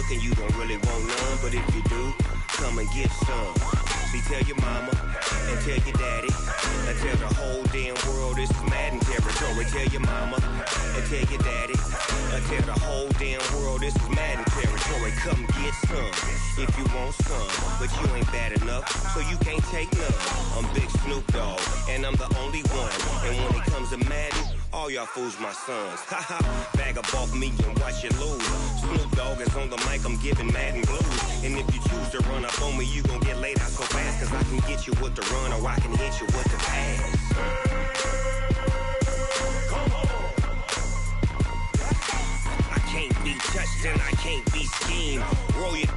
hook and you don't really want none, but if you do, come and get some. See, tell your mama and tell your daddy and tell the whole damn world this is Madden territory. Tell your mama and tell your daddy and tell the whole damn world this is Madden territory. Come get some if you want some, but you ain't bad enough, so you can't take none. I'm Big Snoop Dogg, and I'm the only one. And when it comes to Madden, all y'all fools my sons. Haha, bag up off me and watch you lose. Snoop Dogg is on the mic, I'm giving Madden blues. And if you choose to run up on me, you gon' get laid out so fast, cause I can get you with the run or I can hit you with the pass. I can't be touched and I can't be schemed. Roll it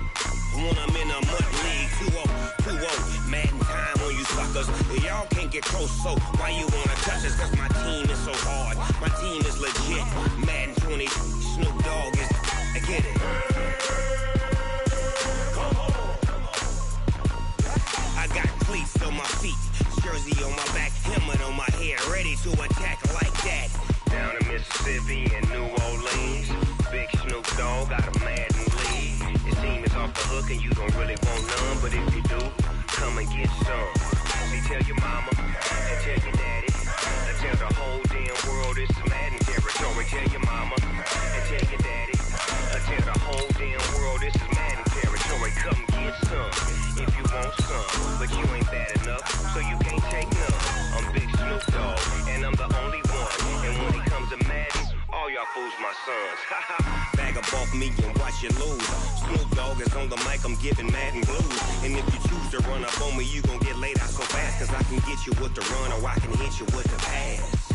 when I'm in a mud league. 2-0, Madden time on you suckers. Y'all can't get close, so why you wanna touch us? Cause my team is so hard, my team is legit. Madden 20, Snoop Dogg is, I get it. I got cleats on my feet, jersey on my back, helmet on my head, ready to attack like that. Down in Mississippi and New Orleans, Big Snoop Dogg got a Madden lead. Your team is off the hook and you don't really want none, but if you do, come and get some. See, tell your mama and tell your daddy and tell the whole damn world this is Madden territory. Tell your mama and tell your daddy and tell the whole damn world this is Madden territory. Come get some if you want some, but you ain't bad enough, so you can't take none. I'm Big Snoop Dogg, and I'm the only one. And when it comes to Madden, all y'all fools my sons. Bag up off me and watch you lose. Snoop Dogg is on the mic, I'm giving Madden blues. And if you choose to run up on me, you gon' get laid out so fast, cause I can get you with the run or I can hit you with the pass.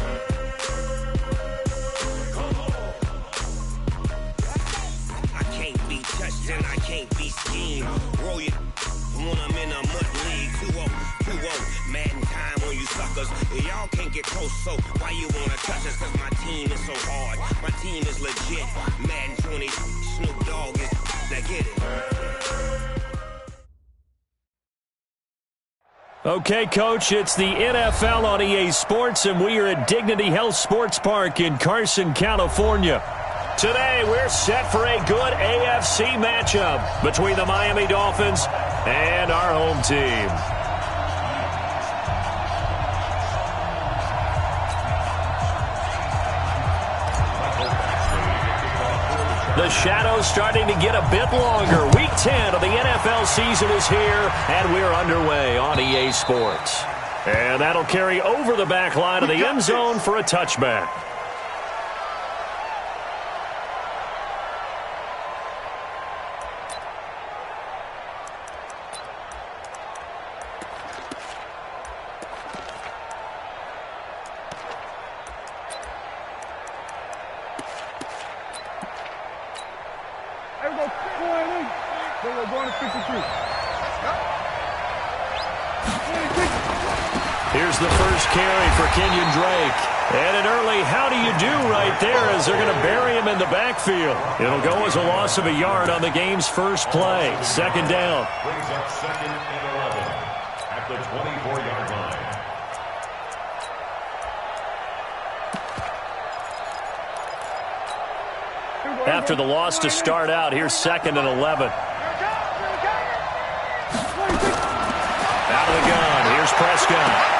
I can't be touched and I can't be schemed. Roll it when I'm in a mud league. 2-0, Madden time on you suckers. Y'all can't get close, so why you wanna touch us? Cause my team is so hard, my team is legit. Madden 20, Snoop Dogg is, now get it. Okay, Coach, it's the NFL on EA Sports, and we are at Dignity Health Sports Park in Carson, California. Today, we're set for a good AFC matchup between the Miami Dolphins and our home team. The shadow's starting to get a bit longer. Week 10 of the NFL season is here, and we're underway on EA Sports. And that'll carry over the back line of the end zone for a touchback. Here's the first carry for Kenyon Drake. And an early how do you do right there as they're going to bury him in the backfield. It'll go as a loss of a yard on the game's first play. Second down. Brings up 2nd and 11 at the 24-yard line. After the loss to start out, here's 2nd and 11. Out of the gun, here's Prescott.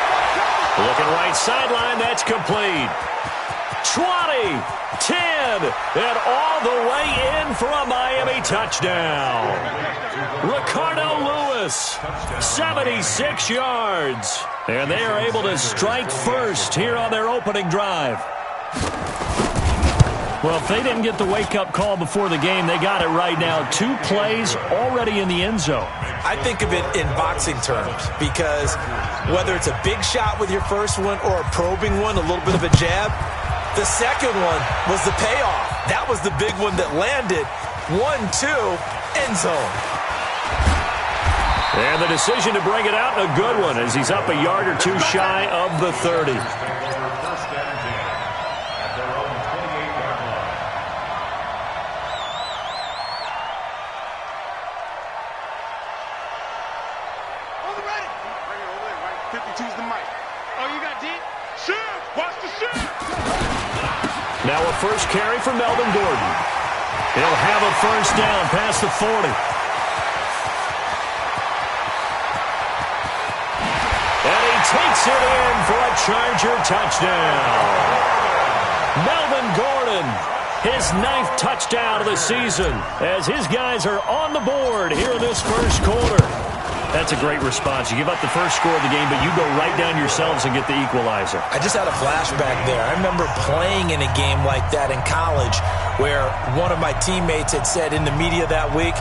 Looking right sideline, that's complete. 20, 10, and all the way in for a Miami touchdown. Ricardo Lewis, 76 yards. And they are able to strike first here on their opening drive. Well, if they didn't get the wake-up call before the game, they got it right now. 2 plays already in the end zone. I think of it in boxing terms because whether it's a big shot with your first one or a probing one, a little bit of a jab, the second one was the payoff. That was the big one that landed. 1-2, end zone. And the decision to bring it out, a good one, as he's up a yard or 2 shy of the 30. Now a first carry for Melvin Gordon. He'll have a first down past the 40. And he takes it in for a Charger touchdown. Melvin Gordon, his 9th touchdown of the season, as his guys are on the board here in this first quarter. That's a great response. You give up the first score of the game, but you go right down yourselves and get the equalizer. I just had a flashback there. I remember playing in a game like that in college where one of my teammates had said in the media that week,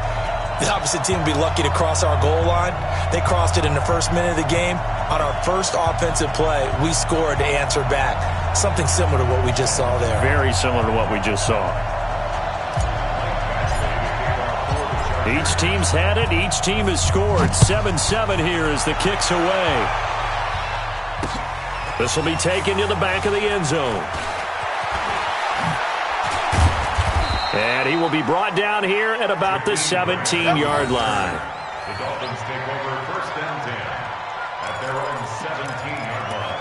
the opposite team would be lucky to cross our goal line. They crossed it in the first minute of the game. On our first offensive play, we scored to answer back. Something similar to what we just saw there. Very similar to what we just saw. Each team's had it. Each team has scored. 7-7 here as the kick's away. This will be taken to the back of the end zone. And he will be brought down here at about the 17-yard line. The Dolphins take over first and 10 at their own 17-yard line.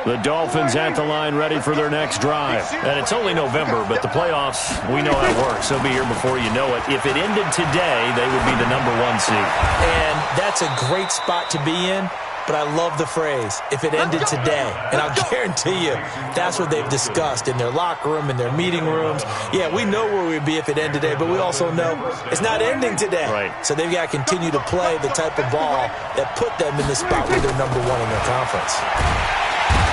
The Dolphins at the line ready for their next drive. And it's only November, but the playoffs, we know how it works. They'll be here before you know it. If it ended today, they would be the #1 seed. And that's a great spot to be in, but I love the phrase, if it ended today. And I'll guarantee you, that's what they've discussed in their locker room, in their meeting rooms. Yeah, we know where we'd be if it ended today, but we also know it's not ending today. Right. So they've got to continue to play the type of ball that put them in the spot where they're #1 in their conference.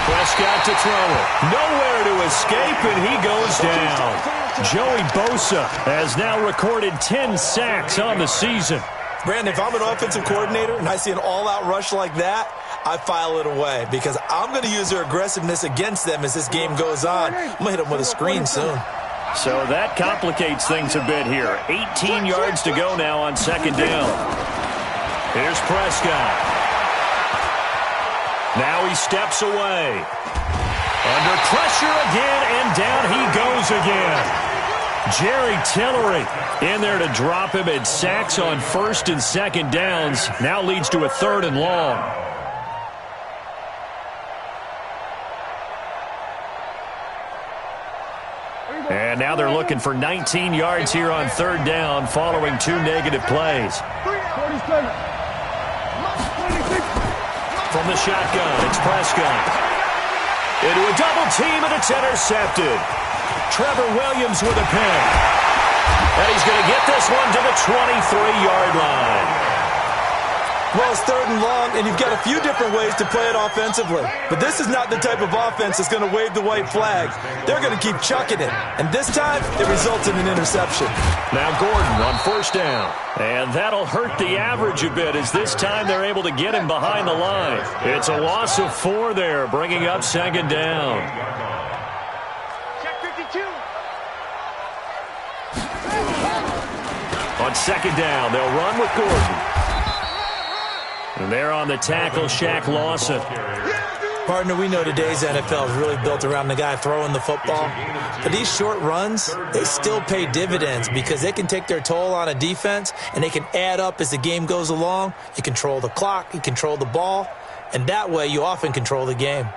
Prescott to throw it. Nowhere to escape, and he goes down. Joey Bosa has now recorded 10 sacks on the season. Brandon, if I'm an offensive coordinator and I see an all-out rush like that, I file it away because I'm going to use their aggressiveness against them as this game goes on. I'm going to hit them with a screen soon. So that complicates things a bit here. 18 yards to go now on second down. Here's Prescott. Now he steps away. Under pressure again, and down he goes again. Jerry Tillery in there to drop him at sacks on first and second downs. Now leads to a 3rd and long. And now they're looking for 19 yards here on 3rd down following 2 negative plays. From the shotgun, it's Prescott. Into a double team, and it's intercepted. Trevor Williams with a pick. And he's going to get this one to the 23-yard line. Well, it's 3rd and long, and you've got a few different ways to play it offensively. But this is not the type of offense that's going to wave the white flag. They're going to keep chucking it. And this time, it results in an interception. Now Gordon on 1st down. And that'll hurt the average a bit as this time they're able to get him behind the line. It's a loss of 4 there, bringing up 2nd down. Check 52. On 2nd down, they'll run with Gordon. And they're on the tackle, Shaq Lawson. Partner, we know today's NFL is really built around the guy throwing the football. But these short runs, they still pay dividends because they can take their toll on a defense and they can add up as the game goes along. You control the clock, you control the ball, and that way you often control the game.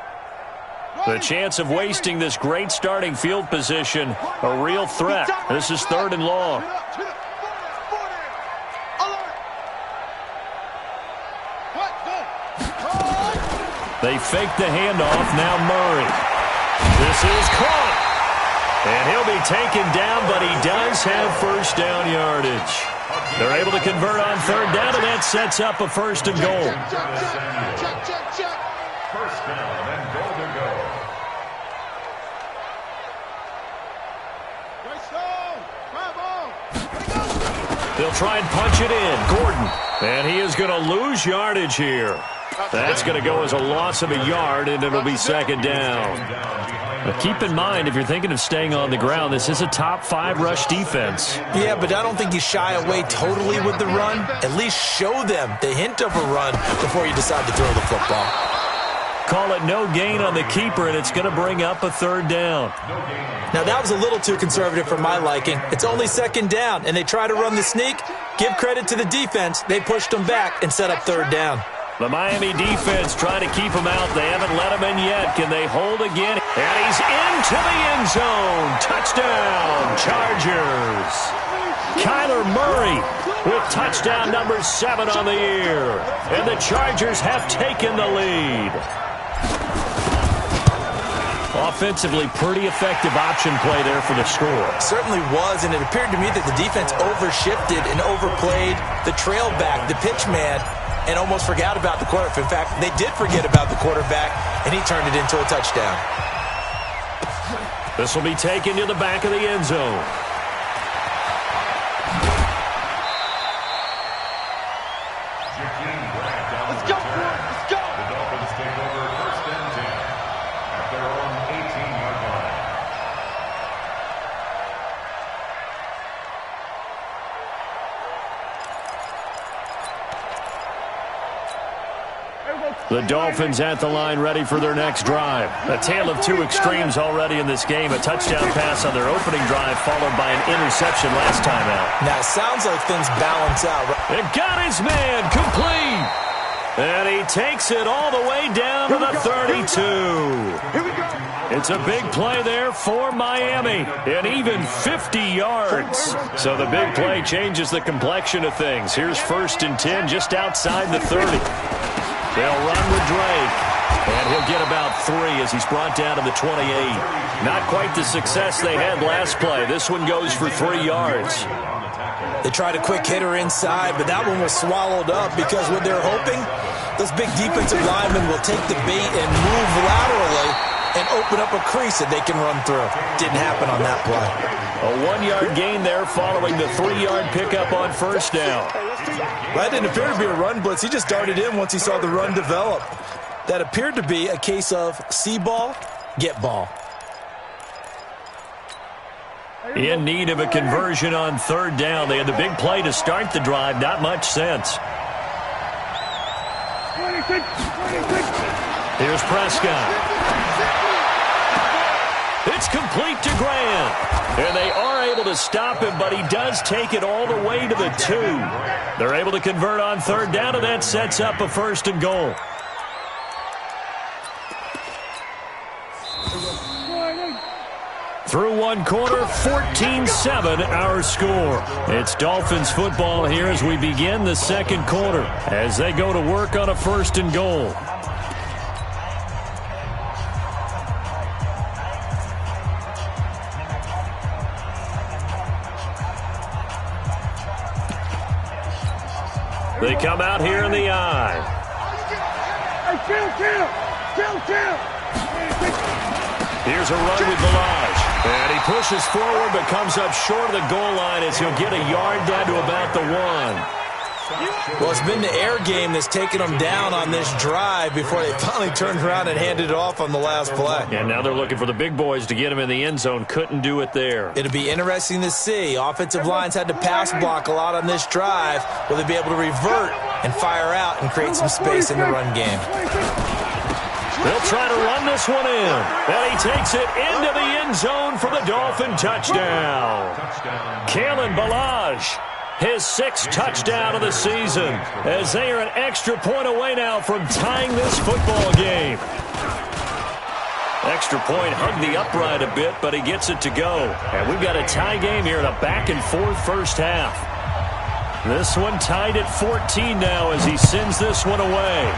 The chance of wasting this great starting field position, a real threat. This is 3rd and long. They fake the handoff. Now Murray. This is caught. And he'll be taken down, but he does have 1st down yardage. They're able to convert on 3rd down, and that sets up a 1st and goal. Check. 1st down and goal to go. They'll try and punch it in. Gordon. And he is going to lose yardage here. That's going to go as a loss of a yard, and it'll be 2nd down. But keep in mind, if you're thinking of staying on the ground, this is a top 5 rush defense. Yeah, but I don't think you shy away totally with the run. At least show them the hint of a run before you decide to throw the football. call it no gain on the keeper, and it's going to bring up a third down. Now, that was a little too conservative for my liking. It's only second down, and they try to run the sneak. Give credit to the defense. They pushed them back and set up third down. The Miami defense trying to keep him out. They haven't let him in yet. Can they hold again? And he's into the end zone. Touchdown, Chargers. Kyler Murray with touchdown number 7 on the year. And the Chargers have taken the lead. Offensively, pretty effective option play there for the score. Certainly was, and it appeared to me that the defense overshifted and overplayed the trail back, the pitch man, and almost forgot about the quarterback. In fact, they did forget about the quarterback, and he turned it into a touchdown. This will be taken to the back of the end zone. Let's go! Let's go! The Dolphins take over first and 10 at their own 18-yard line. The Dolphins at the line ready for their next drive. A tale of two extremes already in this game. A touchdown pass on their opening drive followed by an interception last time out. Now, it sounds like things balance out. It got his man complete. And he takes it all the way down to the 32. It's a big play there for Miami. And even 50 yards. So the big play changes the complexion of things. Here's first and 10 just outside the 30. They'll run with Drake, and he'll get about 3 as he's brought down to the 28. Not quite the success they had last play. This one goes for 3 yards. They tried a quick hitter inside, but that one was swallowed up because what they're hoping, those big defensive linemen will take the bait and move laterally and open up a crease that they can run through. Didn't happen on that play. A 1-yard gain there following the 3-yard pickup on first down. That didn't appear to be a run blitz. He just darted in once he saw the run develop. That appeared to be a case of see ball, get ball. In need of a conversion on third down. They had the big play to start the drive. Not much sense. Here's Prescott. It's complete to Grant. And they are able to stop him, but he does take it all the way to the 2. They're able to convert on third down, and that sets up a first and goal. Through one quarter, 14-7 our score. It's Dolphins football here as we begin the second quarter as they go to work on a first and goal. They come out here in the eye. Here's a run with Balaj. And he pushes forward but comes up short of the goal line as he'll get a yard down to about the 1. Well, it's been the air game that's taken them down on this drive before they finally turned around and handed it off on the last play. And now they're looking for the big boys to get him in the end zone. Couldn't do it there. It'll be interesting to see. Offensive lines had to pass block a lot on this drive. Will they be able to revert and fire out and create some space in the run game? They'll try to run this one in. And he takes it into the end zone for the Dolphin touchdown. Kalen Balaj, his 6th touchdown of the season, as they are an extra point away now from tying this football game. Extra point hugged the upright a bit, but he gets it to go. And we've got a tie game here in a back-and-forth first half. This one tied at 14 now as he sends this one away.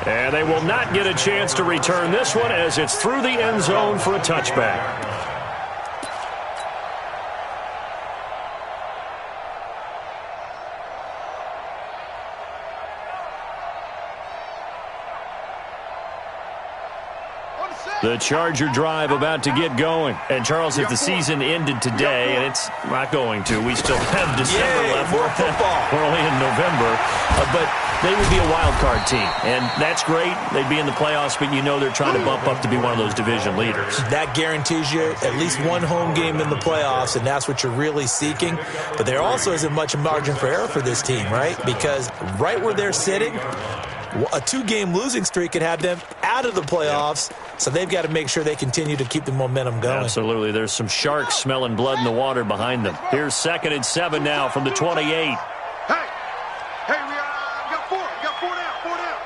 And they will not get a chance to return this one as it's through the end zone for a touchback. The Charger drive about to get going. And, Charles, if the season ended today, and it's not going to, we still have December left. More football. We're only in November. But they would be a wild card team. And that's great. They'd be in the playoffs, but you know they're trying to bump up to be one of those division leaders. That guarantees you at least one home game in the playoffs, and that's what you're really seeking. But there also isn't much margin for error for this team, right? Because right where they're sitting, a 2-game losing streak could have them out of the playoffs, so they've got to make sure they continue to keep the momentum going. Absolutely. There's some sharks smelling blood in the water behind them. Here's 2nd and 7 now from the 28. Hey, we got 4. We got 4 down. 4 down.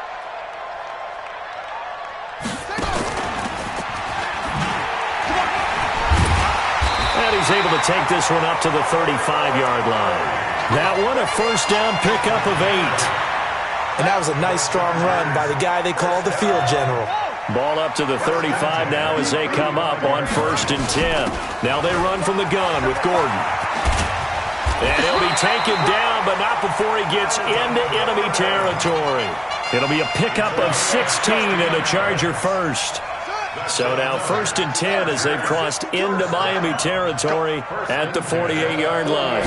And he's able to take this one up to the 35-yard line. That one a first down pickup of 8. And that was a nice, strong run by the guy they call the field general. Ball up to the 35 now as they come up on 1st and 10. Now they run from the gun with Gordon. And he'll be taken down, but not before he gets into enemy territory. It'll be a pickup of 16 and a Charger first. So now 1st and 10 as they've crossed into Miami territory at the 48-yard line.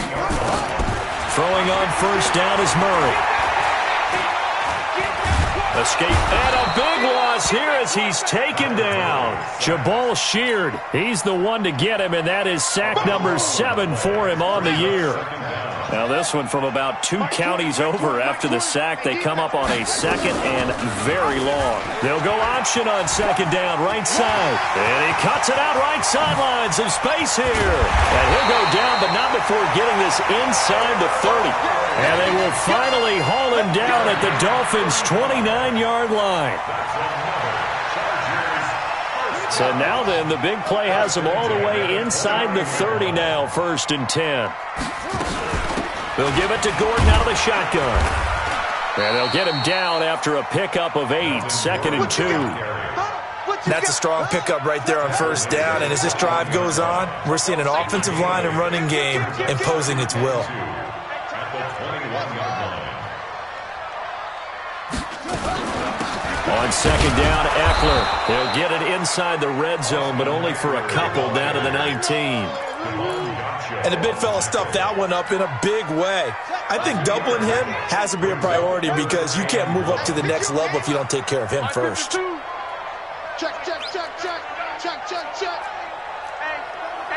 Throwing on first down is Murray. Escape, and a big loss here as he's taken down. Jabal Sheard, he's the one to get him, and that is sack number 7 for him on the year. Now this one from about 2 counties over after the sack. They come up on a 2nd and very long. They'll go option on 2nd down, right side. And he cuts it out right sideline. Some space here. And he'll go down, but not before getting this inside the 30. And they will finally haul him down at the Dolphins' 29-yard line. So now then, the big play has them all the way inside the 30 now, 1st and 10. They'll give it to Gordon out of the shotgun. And they'll get him down after a pickup of 8, 2nd and 2. That's a strong pickup right there on first down. And as this drive goes on, we're seeing an offensive line and running game imposing its will. On 2nd down, Eckler. They'll get it inside the red zone, but only for a couple down to the 19. And the big fella stuffed that one up in a big way. I think doubling him has to be a priority because you can't move up to the next level if you don't take care of him first. Check.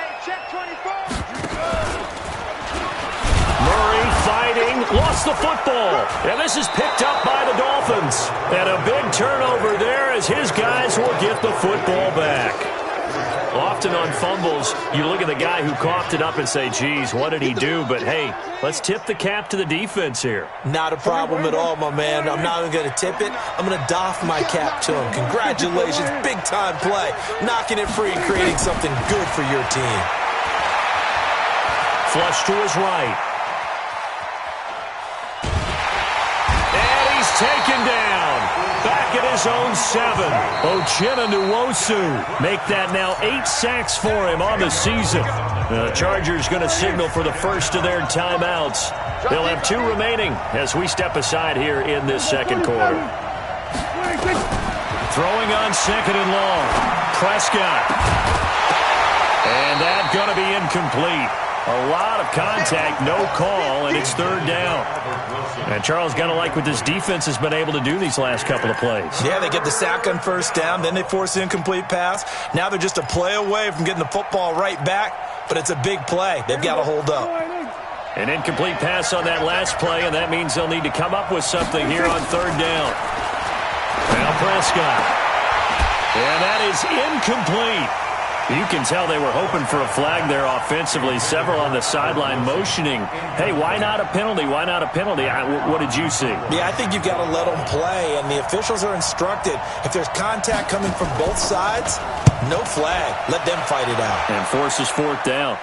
Hey, check 24. Murray fighting, lost the football. And this is picked up by the Dolphins. And a big turnover there as his guys will get the football back. Often on fumbles, you look at the guy who coughed it up and say, geez, what did he do? But, hey, let's tip the cap to the defense here. Not a problem at all, my man. I'm not even going to tip it. I'm going to doff my cap to him. Congratulations. Big-time play. Knocking it free and creating something good for your team. Flush to his right. And he's taken down. Back at his own 7. Uchenna Nwosu make that now 8 sacks for him on the season. The Chargers going to signal for the first of their timeouts. They'll have 2 remaining as we step aside here in this second quarter. Throwing on 2nd and long. Prescott. And that's going to be incomplete. A lot of contact, no call, and it's 3rd down. And Charles got to like what this defense has been able to do these last couple of plays. Yeah, they get the sack on first down, then they force the incomplete pass. Now they're just a play away from getting the football right back, but it's a big play. They've got to hold up. An incomplete pass on that last play, and that means they'll need to come up with something here on 3rd down. Now Prescott. And that is incomplete. You can tell they were hoping for a flag there offensively. Several on the sideline motioning, hey, why not a penalty? Why not a penalty? What did you see? Yeah, I think you've got to let them play, and the officials are instructed. If there's contact coming from both sides, no flag. Let them fight it out. And forces 4th down.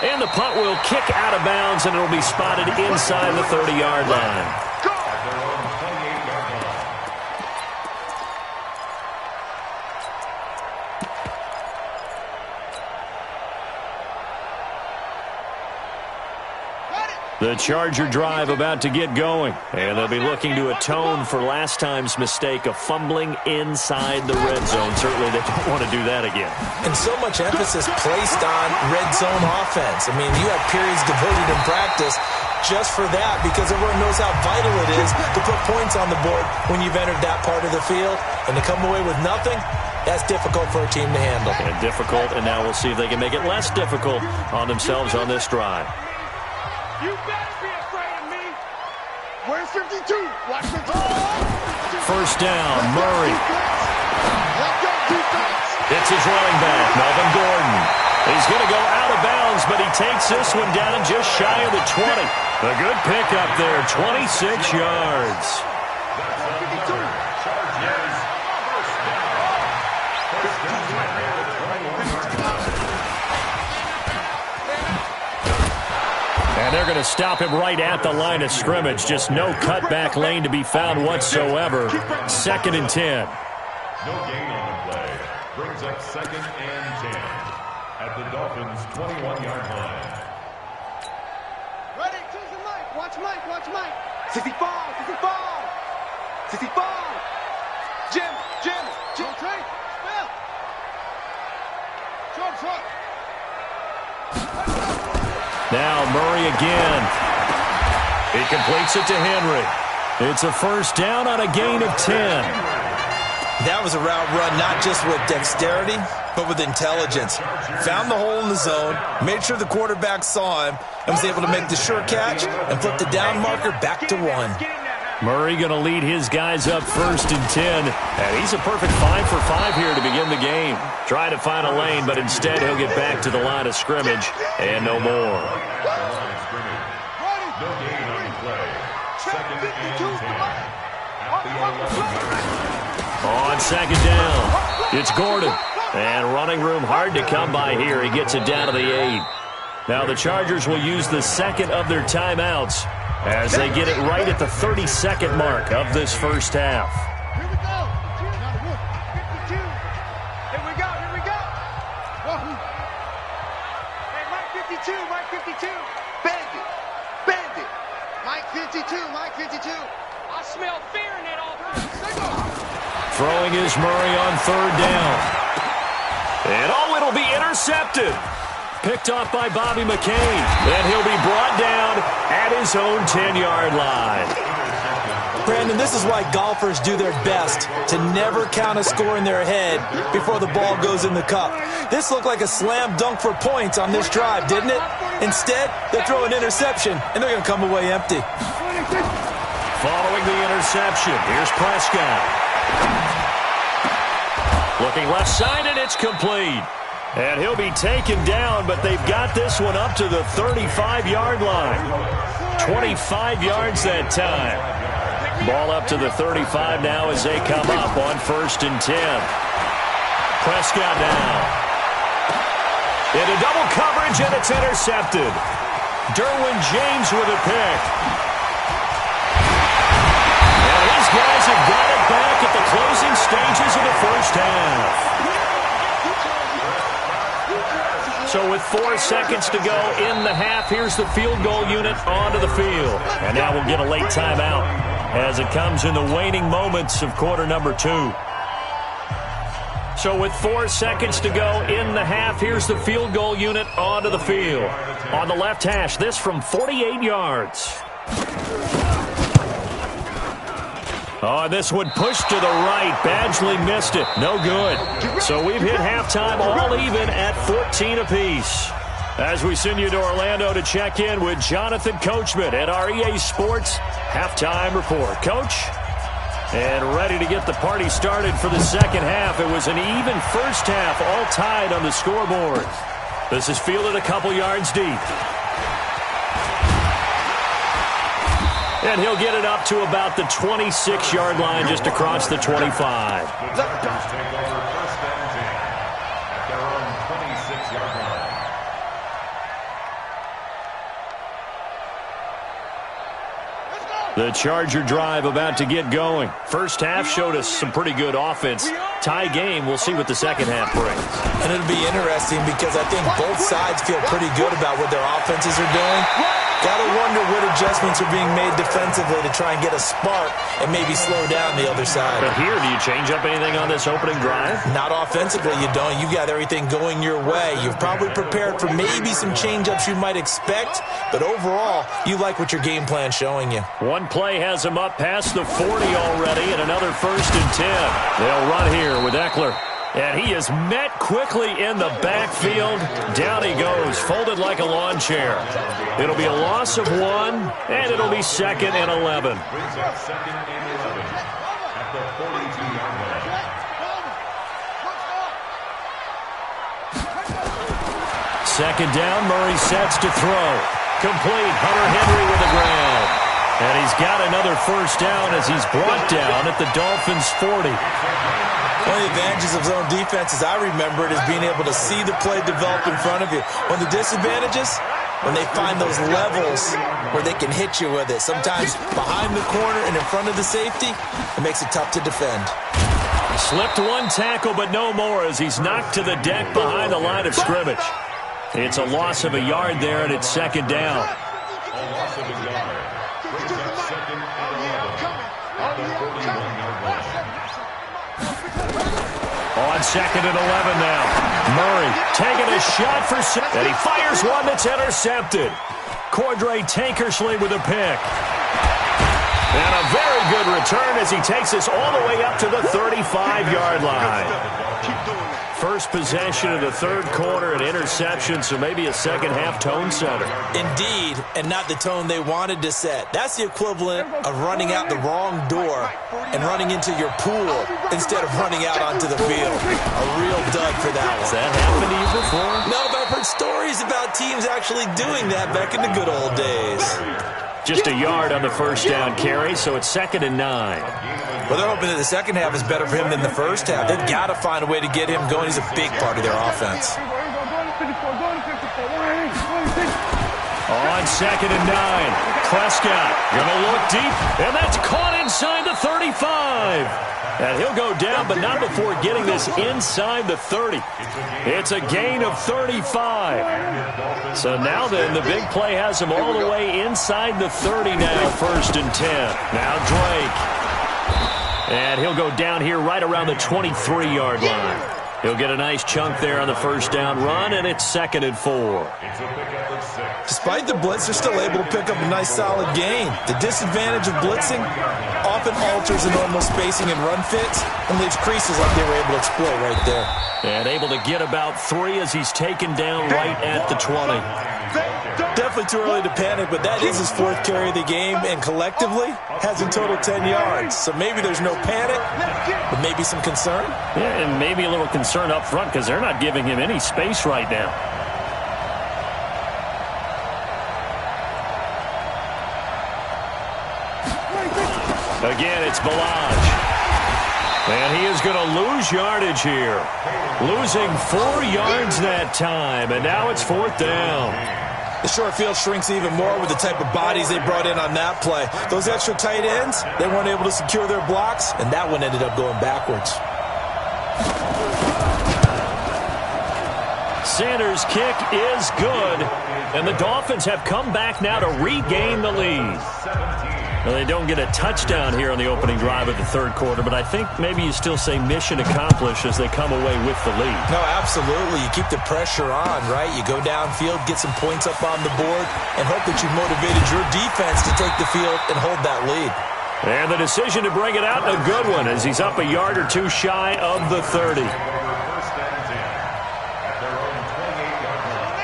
And the punt will kick out of bounds, and it will be spotted inside the 30-yard line. The Charger drive about to get going, and they'll be looking to atone for last time's mistake of fumbling inside the red zone. Certainly they don't want to do that again. And so much emphasis placed on red zone offense. I mean, you have periods devoted in practice just for that because everyone knows how vital it is to put points on the board when you've entered that part of the field. And to come away with nothing, that's difficult for a team to handle. And difficult, and now we'll see if they can make it less difficult on themselves on this drive. You better be afraid of me. Where's 52? Watch 52. First down, Murray. Let's go, defense. It's his running back, Melvin Gordon. He's going to go out of bounds, but he takes this one down just shy of the 20. A good pickup there, 26 yards. And they're going to him right at the line of scrimmage. Just no cutback lane to be found whatsoever. 2nd and 10. No gain on the play. Brings up 2nd and 10 at the Dolphins' 21-yard line. Ready? Choose the mic. Watch Mike. Watch Mike. 65. 65. 65. Jim. Trey. Bill. Truck. Now Murray again. He completes it to Henry. It's a first down on a gain of 10. That was a route run not just with dexterity, but with intelligence. Found the hole in the zone, made sure the quarterback saw him, and was able to make the sure catch and flip the down marker back to 1. Murray going to lead his guys up 1st and 10. And he's a perfect 5 for 5 here to begin the game. Trying to find a lane, but instead he'll get back to the line of scrimmage and no more. No gain on the play. 2nd and 10. On 2nd down, it's Gordon. And running room hard to come by here. He gets it down to the 8. Now the Chargers will use the 2nd of their timeouts as they get it right at the 32nd mark of this first half. Here we go. 52. Here we go. Hey, Mike 52. Bandit. Mike 52. I smell fear in that offense. Throwing is Murray on 3rd down. And it'll be intercepted. Picked off by Bobby McCain. And he'll be brought down at his own 10-yard line. Brandon, this is why golfers do their best to never count a score in their head before the ball goes in the cup. This looked like a slam dunk for points on this drive, didn't it? Instead, they throw an interception, and they're going to come away empty. Following the interception, here's Prescott. Looking left side, and it's complete. And he'll be taken down, but they've got this one up to the 35-yard line. 25 yards that time. Ball up to the 35 now as they come up on 1st and 10. Prescott down. Into double coverage, and it's intercepted. Derwin James with a pick. And these guys have got it back at the closing stages of the first half. So with 4 seconds to go in the half, here's the field goal unit onto the field. And now we'll get a late timeout as it comes in the waning moments of quarter number 2. So with 4 seconds to go in the half, here's the field goal unit onto the field. On the left hash, this from 48 yards. Oh, this one pushed to the right. Badgley missed it. No good. So we've hit halftime all even at 14 apiece. As we send you to Orlando to check in with Jonathan Coachman at our EA Sports Halftime Report. Coach? And ready to get the party started for the second half. It was an even first half, all tied on the scoreboard. This is fielded a couple yards deep. And he'll get it up to about the 26-yard line, just across the 25. The Chargers take over 1st and 10 at their own 26-yard line. The Charger drive about to get going. First half showed us some pretty good offense. Tie game. We'll see what the second half brings. And it'll be interesting because I think both sides feel pretty good about what their offenses are doing. Gotta wonder what adjustments are being made defensively to try and get a spark and maybe slow down the other side. But here, do you change up anything on this opening drive? Not offensively, you don't. You've got everything going your way. You've probably prepared for maybe some change-ups you might expect, but overall, you like what your game plan's showing you. One play has him up past the 40 already, and another 1st and 10. They'll run here with Eckler. And he is met quickly in the backfield. Down he goes, folded like a lawn chair. It'll be a loss of 1, and it'll be 2nd and 11. Brings up 2nd and 11 at the 42-yard line. Second down, Murray sets to throw. Complete, Hunter Henry with the ground. And he's got another 1st down as he's brought down at the Dolphins' 40. One of the advantages of zone defense, as I remember it, is being able to see the play develop in front of you. One of the disadvantages, when they find those levels where they can hit you with it. Sometimes behind the corner and in front of the safety, it makes it tough to defend. Slipped one tackle, but no more as he's knocked to the deck behind the line of scrimmage. It's a loss of a yard there, and it's 2nd down. A loss of a yard. Brings up 2nd and 11 at the 41-yard line. On 2nd and 11 now. Murray taking a shot for 6, and he fires one that's intercepted. Cordray Tankersley with a pick. And a very good return as he takes us all the way up to the 35-yard line. First possession of the 3rd quarter, an interception, so maybe a second-half tone setter. Indeed, and not the tone they wanted to set. That's the equivalent of running out the wrong door and running into your pool instead of running out onto the field. A real dud for that one. Has that happened to you before? No, but I've heard stories about teams actually doing that back in the good old days. Just a yard on the 1st down carry, so it's 2nd and 9. Well, they're hoping that the second half is better for him than the first half. They've got to find a way to get him going. He's a big part of their offense. On 2nd and 9, Prescott going to look deep, and that's caught inside the 35. And he'll go down, but not before getting this inside the 30. It's a gain of 35. So now then, the big play has him all the way inside the 30 now, 1st and 10. Now Drake. And he'll go down here right around the 23-yard line. He'll get a nice chunk there on the 1st down run, and it's 2nd and 4. Despite the blitz, they're still able to pick up a nice solid gain. The disadvantage of blitzing often alters the normal spacing and run fits and leaves creases like they were able to exploit right there. And able to get about 3 as he's taken down right at the 20. Definitely too early to panic, but that is his 4th carry of the game, and collectively has in total 10 yards. So maybe there's no panic, but maybe some concern. Yeah, and maybe a little concern up front because they're not giving him any space right now. Again, it's Balaj. And he is going to lose yardage here. Losing 4 yards that time, and now it's 4th down. The short field shrinks even more with the type of bodies they brought in on that play. Those extra tight ends, they weren't able to secure their blocks, and that one ended up going backwards. Sanders' kick is good, and the Dolphins have come back now to regain the lead. Well, they don't get a touchdown here on the opening drive of the 3rd quarter, but I think maybe you still say mission accomplished as they come away with the lead. No, absolutely. You keep the pressure on, right? You go downfield, get some points up on the board, and hope that you've motivated your defense to take the field and hold that lead. And the decision to bring it out, a good one, as he's up a yard or 2 shy of the 30.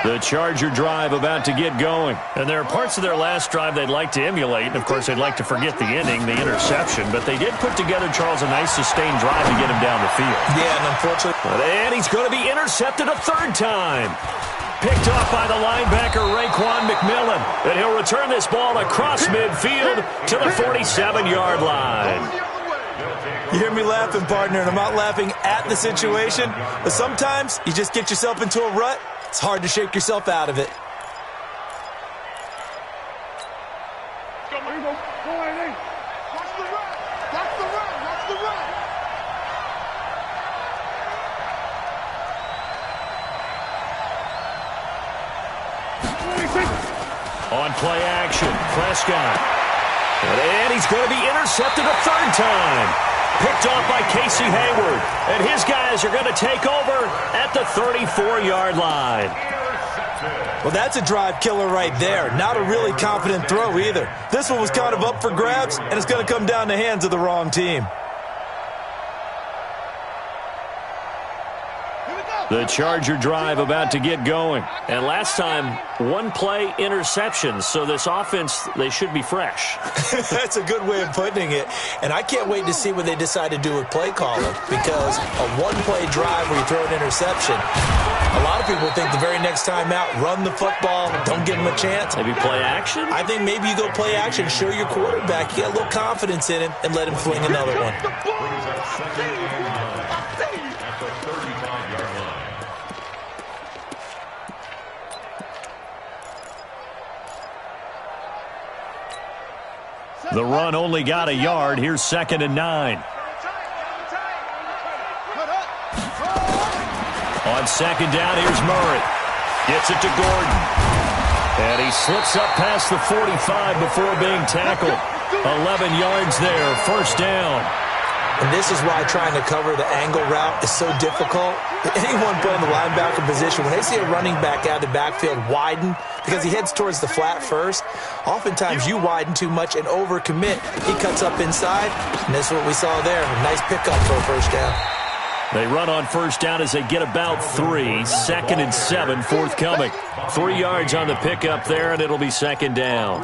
The Charger drive about to get going. And there are parts of their last drive they'd like to emulate. And, of course, they'd like to forget the ending, the interception. But they did put together, Charles, a nice sustained drive to get him down the field. Yeah, and unfortunately. And he's going to be intercepted a 3rd time. Picked off by the linebacker, Raekwon McMillan. And he'll return this ball across midfield to the 47-yard line. You hear me laughing, partner, and I'm not laughing at the situation. But sometimes you just get yourself into a rut. It's hard to shake yourself out of it. On play action, Prescott. And he's going to be intercepted a third time. Picked off by Casey Hayward. And his guys are going to take over at the 34-yard line. Well, that's a drive killer right there. Not a really confident throw either. This one was kind of up for grabs, and it's going to come down the hands of the wrong team. The Charger drive about to get going. And last time, one play interception. So this offense, they should be fresh. That's a good way of putting it. And I can't wait to see what they decide to do with play calling. Because a one-play drive where you throw an interception, a lot of people think the very next time out, run the football, don't give them a chance. Maybe play action? I think maybe you go play action, show your quarterback, you get a little confidence in him, and let him fling another one. The run only got a yard. Here's 2nd and 9. On 2nd down, here's Murray. Gets it to Gordon. And he slips up past the 45 before being tackled. 11 yards there, 1st down. And this is why trying to cover the angle route is so difficult. Anyone playing the linebacker position, when they see a running back out of the backfield widen, because he heads towards the flat first, oftentimes you widen too much and overcommit. He cuts up inside, and that's what we saw there. A nice pickup for a 1st down. They run on 1st down as they get about 3. 2nd and 7 forthcoming. 3 yards on the pickup there, and it'll be 2nd down.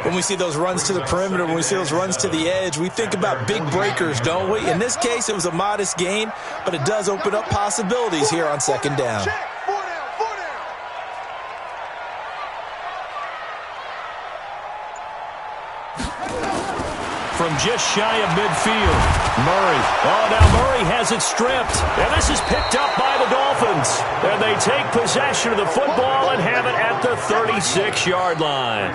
When we see those runs to the perimeter, when we see those runs to the edge, we think about big breakers, don't we? In this case, it was a modest gain, but it does open up possibilities here on 2nd down. From just shy of midfield, Murray. Oh, now Murray has it stripped. And this is picked up by the Dolphins. And they take possession of the football and have it at the 36-yard line.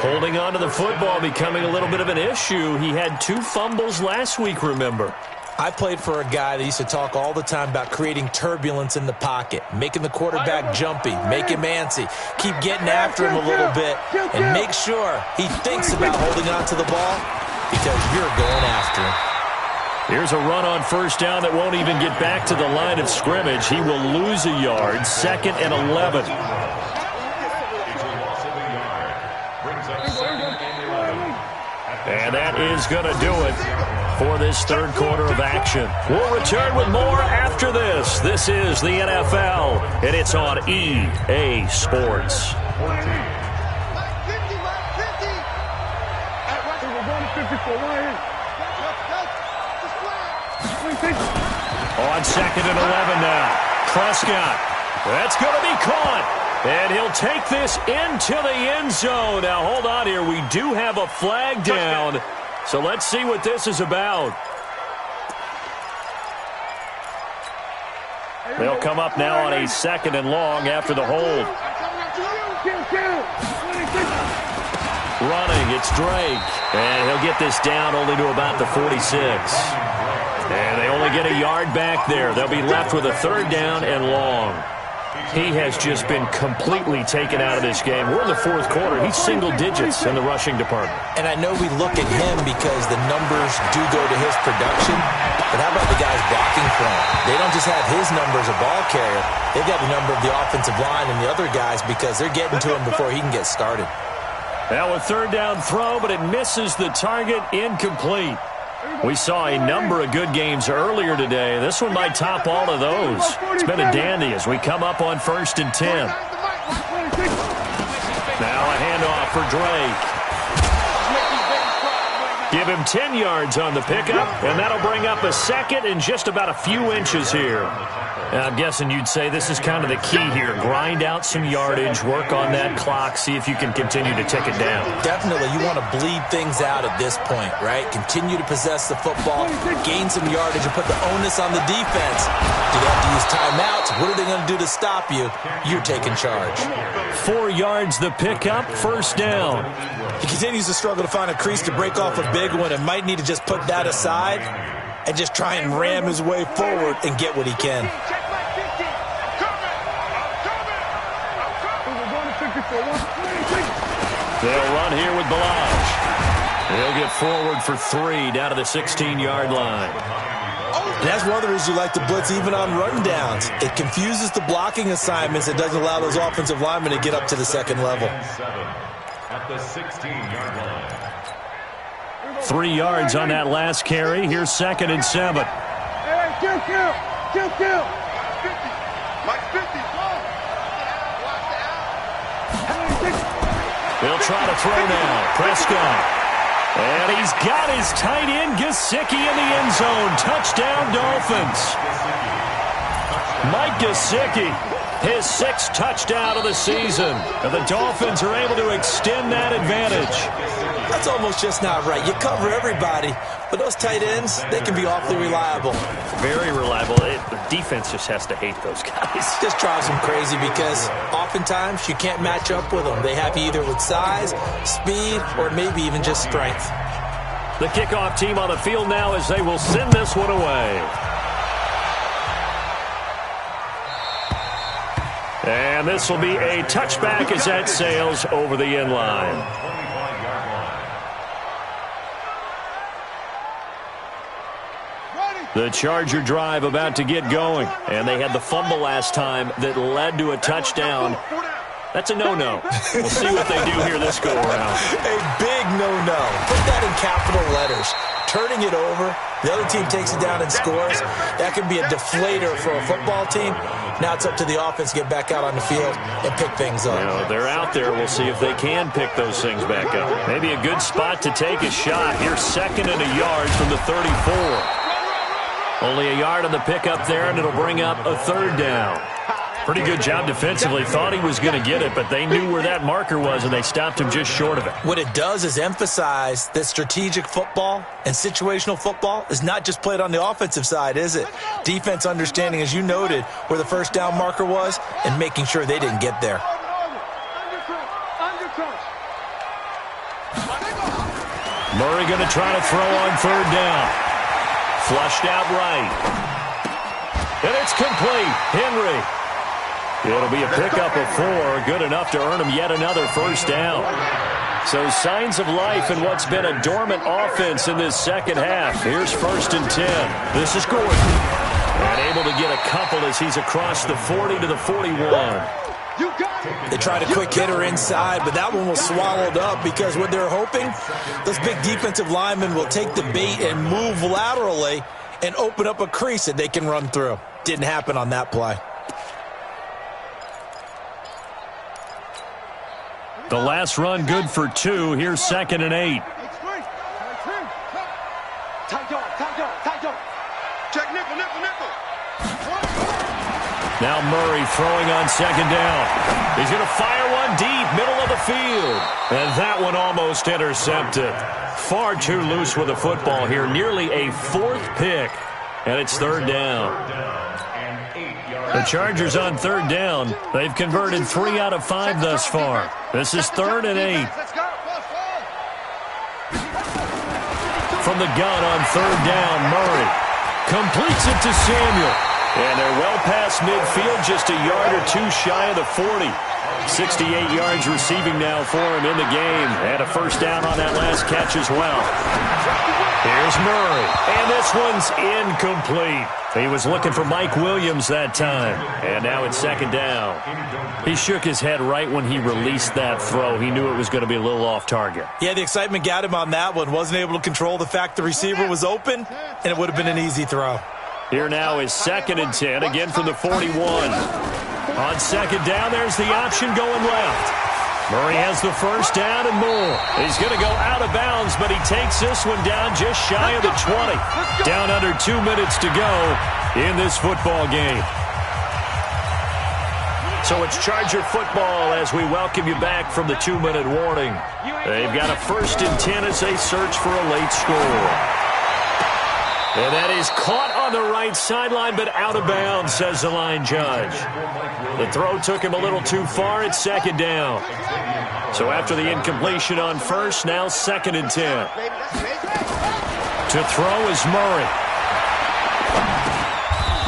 Holding on to the football becoming a little bit of an issue. He had 2 fumbles last week, remember. I played for a guy that used to talk all the time about creating turbulence in the pocket, making the quarterback jumpy, make him antsy, keep getting after him a little bit, and make sure he thinks about holding on to the ball because you're going after him. Here's a run on 1st down that won't even get back to the line of scrimmage. He will lose a yard, 2nd and 11. And that is going to do it for this 3rd quarter of action. We'll return with more after this. This is the NFL, and it's on EA Sports. On 2nd and 11 now. Prescott. That's going to be caught. And he'll take this into the end zone. Now, hold on here. We do have a flag down. So let's see what this is about. They'll come up now on a 2nd and long after the hold. Running, it's Drake. And he'll get this down only to about the 46. And they only get a yard back there. They'll be left with a 3rd down and long. He has just been completely taken out of this game. We're in the 4th quarter. He's single digits in the rushing department. And I know we look at him because the numbers do go to his production. But how about the guys blocking for him? They don't just have his number as a ball carrier. They've got the number of the offensive line and the other guys because they're getting to him before he can get started. Now a 3rd down throw, but it misses the target, incomplete. We saw a number of good games earlier today. This one might top all of those. It's been a dandy as we come up on 1st and 10. Now a handoff for Drake. Give him 10 yards on the pickup, and that'll bring up a 2nd and just about a few inches here. I'm guessing you'd say this is kind of the key here. Grind out some yardage, work on that clock, see if you can continue to tick it down. Definitely. You want to bleed things out at this point, right? Continue to possess the football, gain some yardage, and put the onus on the defense. Do they have to use timeouts? What are they going to do to stop you? You're taking charge. 4 yards the pickup, 1st down. He continues to struggle to find a crease to break off a big one and might need to just put that aside and just try and ram his way forward and get what he can. They'll run here with Balaj. He'll get forward for 3 down to the 16-yard line. And that's one of the reasons you like to blitz even on run downs. It confuses the blocking assignments. It doesn't allow those offensive linemen to get up to the second level. At the 16-yard line. 3 yards on that last carry. Here's 2nd and 7. Hey, kill. Mike 50, He'll try to throw now. Prescott. And he's got his tight end, Gesicki, in the end zone. Touchdown, Dolphins. Mike Gesicki, his 6th touchdown of the season. And the Dolphins are able to extend that advantage. That's almost just not right. You cover everybody, but those tight ends, they can be awfully reliable. Very reliable. The defense just has to hate those guys. Just drives them crazy because oftentimes you can't match up with them. They have you either with size, speed, or maybe even just strength. The kickoff team on the field now as they will send this one away. And this will be a touchback as that sails over the end line. The Charger drive about to get going. And they had the fumble last time that led to a touchdown. That's a no-no. We'll see what they do here this go-around. A big no-no. Put that in capital letters. Turning it over, the other team takes it down and scores. That can be a deflator for a football team. Now it's up to the offense to get back out on the field and pick things up. You know, they're out there. We'll see if they can pick those things back up. Maybe a good spot to take a shot. Here's 2nd and a yard from the 34. Only a yard on the pickup there, and it'll bring up a 3rd down. Pretty good job defensively. Thought he was going to get it, but they knew where that marker was, and they stopped him just short of it. What it does is emphasize that strategic football and situational football is not just played on the offensive side, is it? Defense understanding, as you noted, where the first down marker was and making sure they didn't get there. Murray going to try to throw on 3rd down. Flushed out right. And it's complete. Henry. It'll be a pickup of 4, good enough to earn him yet another first down. So signs of life in what's been a dormant offense in this second half. Here's 1st and 10. This is Gordon. And able to get a couple as he's across the 40 to the 41. They tried a quick hitter inside, but that one was swallowed up because what they're hoping, those big defensive linemen will take the bait and move laterally and open up a crease that they can run through. Didn't happen on that play. The last run good for 2. Here's 2nd and 8. Check nickel. Now Murray throwing on 2nd down. He's going to fire one deep, middle of the field. And that one almost intercepted. Far too loose with the football here. Nearly a 4th pick. And it's 3rd down. The Chargers on 3rd down. They've converted 3 out of 5 thus far. This is 3rd and 8. From the gun on 3rd down, Murray completes it to Samuel. And they're well past midfield, just a yard or 2 shy of the 40. 68 yards receiving now for him in the game. And a first down on that last catch as well. Here's Murray. And this one's incomplete. He was looking for Mike Williams that time. And now it's 2nd down. He shook his head right when he released that throw. He knew it was going to be a little off target. Yeah, the excitement got him on that one. Wasn't able to control the fact the receiver was open, and it would have been an easy throw. Here now is 2nd and 10, again from the 41. On 2nd down, there's the option going left. Murray has the first down and more. He's going to go out of bounds, but he takes this one down just shy of the 20. Down under 2 minutes to go in this football game. So it's Charger football as we welcome you back from the 2-minute warning. They've got a 1st and 10 as they search for a late score. And that is caught on the right sideline, but out of bounds, says the line judge. The throw took him a little too far. It's 2nd down. So after the incompletion on 1st, now 2nd and 10. To throw is Murray.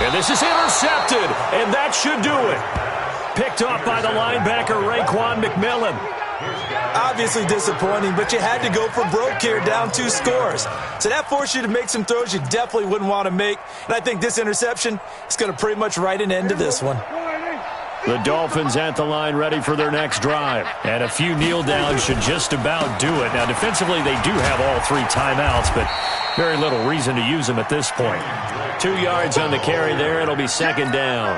And this is intercepted, and that should do it. picked off by the linebacker, Raekwon McMillan. Obviously disappointing, but you had to go for broke here, down 2 scores. So that forced you to make some throws you definitely wouldn't want to make. And I think this interception is going to pretty much write an end to this one. The Dolphins at the line ready for their next drive. And a few kneel downs should just about do it. Now, defensively, they do have all 3 timeouts, but very little reason to use them at this point. 2 yards on the carry there. It'll be second down.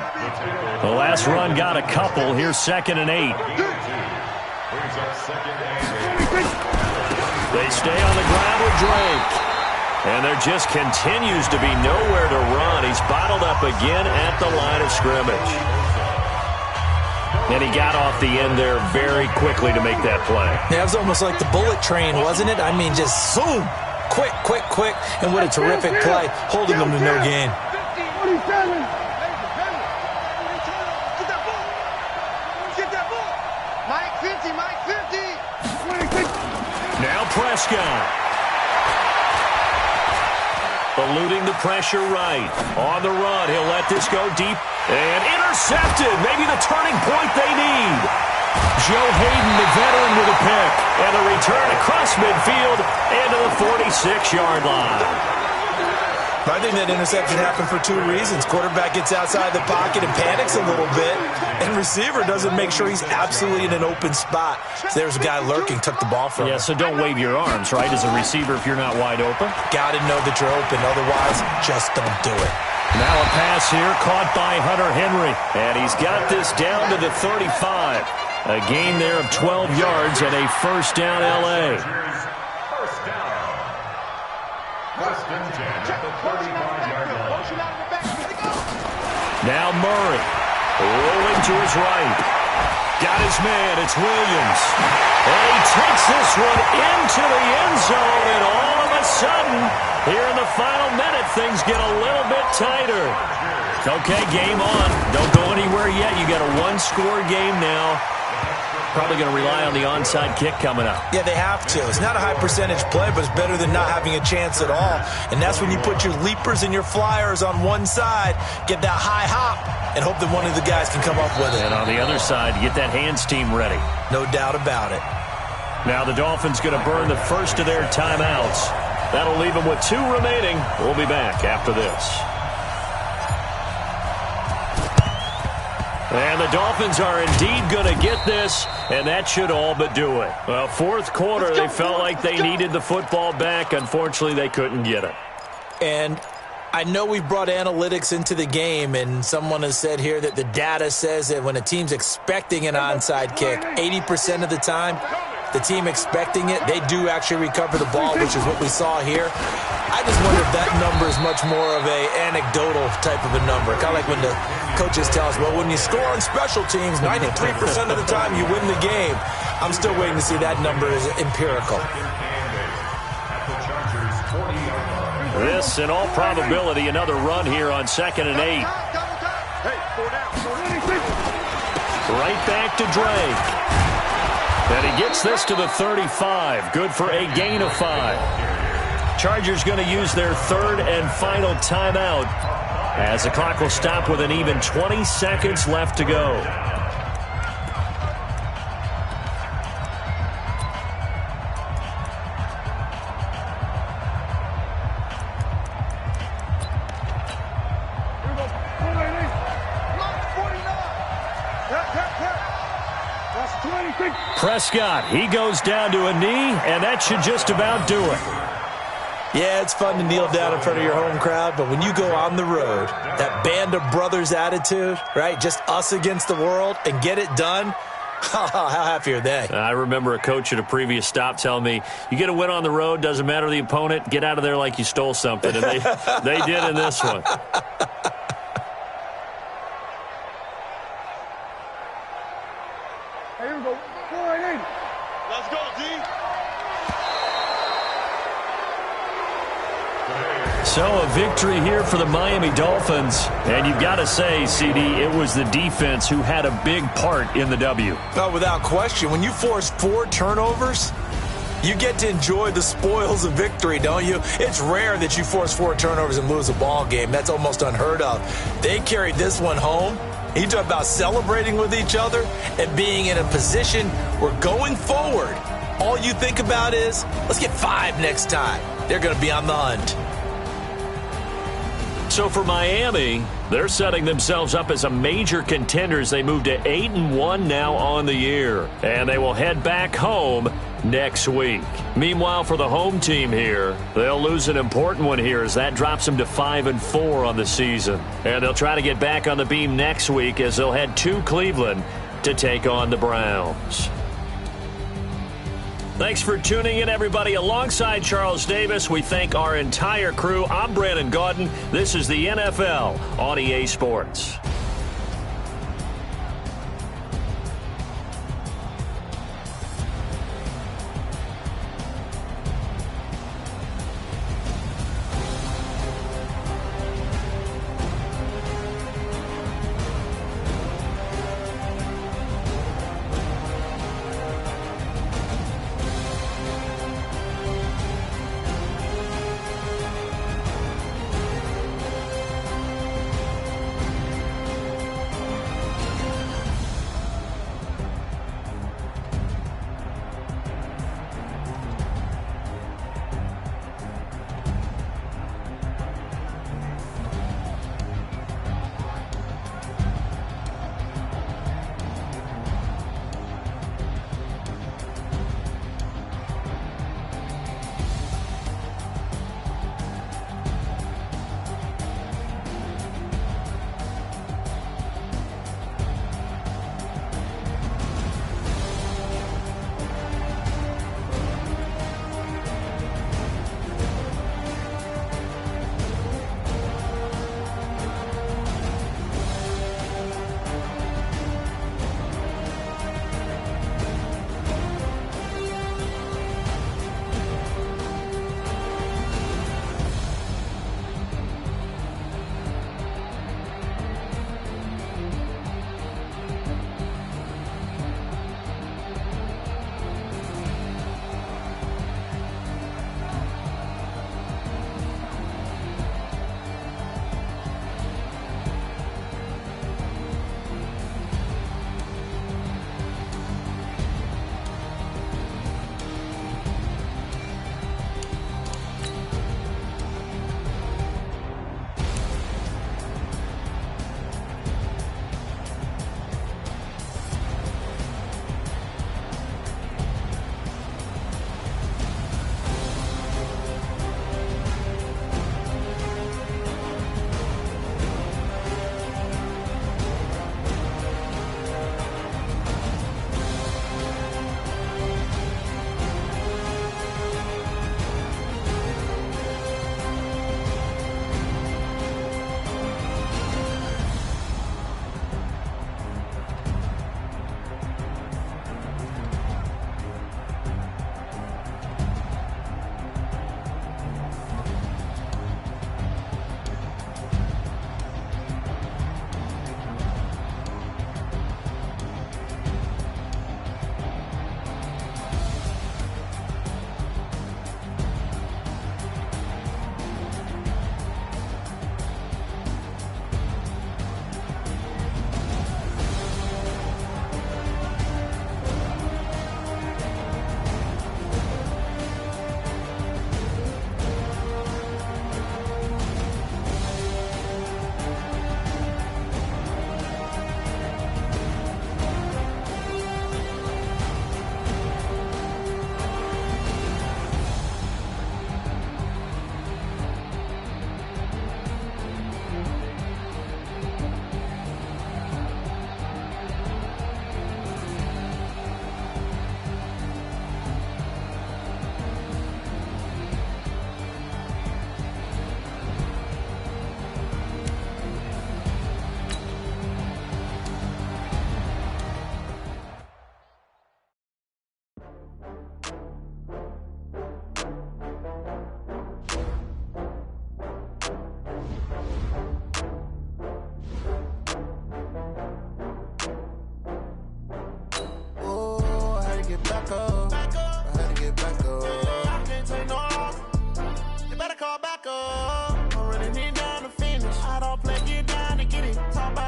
The last run got a couple. Here's 2nd and 8. They stay on the ground with Drake. And there just continues to be nowhere to run. He's bottled up again at the line of scrimmage. And he got off the end there very quickly to make that play. Yeah, it was almost like the bullet train, wasn't it? I mean, just zoom. Quick, quick, quick. And what a terrific play, holding them to no gain. Now Prescott. Eluding the pressure right. On the run, he'll let this go deep. And intercepted. Maybe the turning point they need. Joe Hayden, the veteran, with a pick. And a return across midfield into the 46-yard line. I think that interception happened for 2 reasons. Quarterback gets outside the pocket and panics a little bit, and receiver doesn't make sure he's absolutely in an open spot. So there's a guy lurking, took the ball from him. Yeah, so don't wave your arms, right, as a receiver if you're not wide open. Got to know that you're open, otherwise just don't do it. Now a pass here caught by Hunter Henry, and he's got this down to the 35. A gain there of 12 yards and a first down L.A. Now Murray, rolling to his right. Got his man, it's Williams. And he takes this one into the end zone, and all of a sudden, here in the final minute, things get a little bit tighter. Okay, game on. Don't go anywhere yet. You got a 1-score game now. Probably going to rely on the onside kick coming up. Yeah, they have to. It's not a high percentage play, but it's better than not having a chance at all. And that's when you put your leapers and your flyers on one side, get that high hop, and hope that one of the guys can come up with it. And on the other side, get that hands team ready. No doubt about it. Now the Dolphins going to burn the first of their timeouts. That'll leave them with 2 remaining. We'll be back after this. And the Dolphins are indeed going to get this, and that should all but do it. Well, 4th quarter, they felt like they needed the football back. Unfortunately, they couldn't get it. And I know we brought analytics into the game, and someone has said here that the data says that when a team's expecting an onside kick, 80% of the time, the team expecting it, they do actually recover the ball, which is what we saw here. I just wonder if that number is much more of a anecdotal type of a number. Kind of like when the coaches tell us, well, when you score on special teams, 93% of the time you win the game. I'm still waiting to see that number is empirical. This, in all probability, another run here on 2nd and 8. Right back to Drake. And he gets this to the 35. Good for a gain of 5. Chargers going to use their 3rd and final timeout as the clock will stop with an even 20 seconds left to go. Prescott, he goes down to a knee, and that should just about do it. Yeah, it's fun to kneel down in front of your home crowd, but when you go on the road, that band of brothers attitude, right, just us against the world, and get it done, how happy are they? I remember a coach at a previous stop telling me, you get a win on the road, doesn't matter the opponent, get out of there like you stole something, and they did in this one. Here we go. 4-8. Let's go, D. So a victory here for the Miami Dolphins. And you've got to say, CD, it was the defense who had a big part in the W. No, without question. When you force 4 turnovers, you get to enjoy the spoils of victory, don't you? It's rare that you force 4 turnovers and lose a ball game. That's almost unheard of. They carried this one home You talk about celebrating with each other and being in a position where going forward, all you think about is, let's get 5 next time. They're going to be on the hunt. So for Miami, they're setting themselves up as a major contender as they move to 8-1 now on the year. And they will head back home next week. Meanwhile, for the home team here, they'll lose an important one here as that drops them to 5-4 on the season. And they'll try to get back on the beam next week as they'll head to Cleveland to take on the Browns. Thanks for tuning in, everybody. Alongside Charles Davis, we thank our entire crew. I'm Brandon Gaudin. This is the NFL on EA Sports.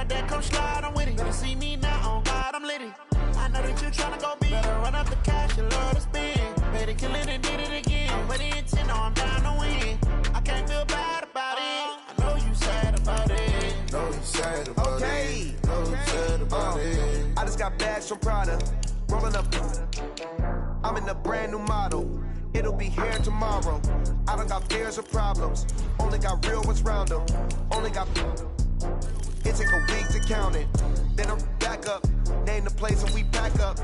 That come slide, I'm with it. Better see me now, on God, I'm litty. I know that you tryna go big. Better run up the cash, you love to spend. Better kill it and did it again. But the intent, no, I'm down to win. I can't feel bad about it. I know you sad about it. Know you sad about it. Know you sad about it. I just got bags from Prada. Rolling up. I'm in a brand new model. It'll be here tomorrow. I don't got fears or problems. Only got real ones round them. Only got. It take a week to count it. Then I'm back up. Name the place and we pack up.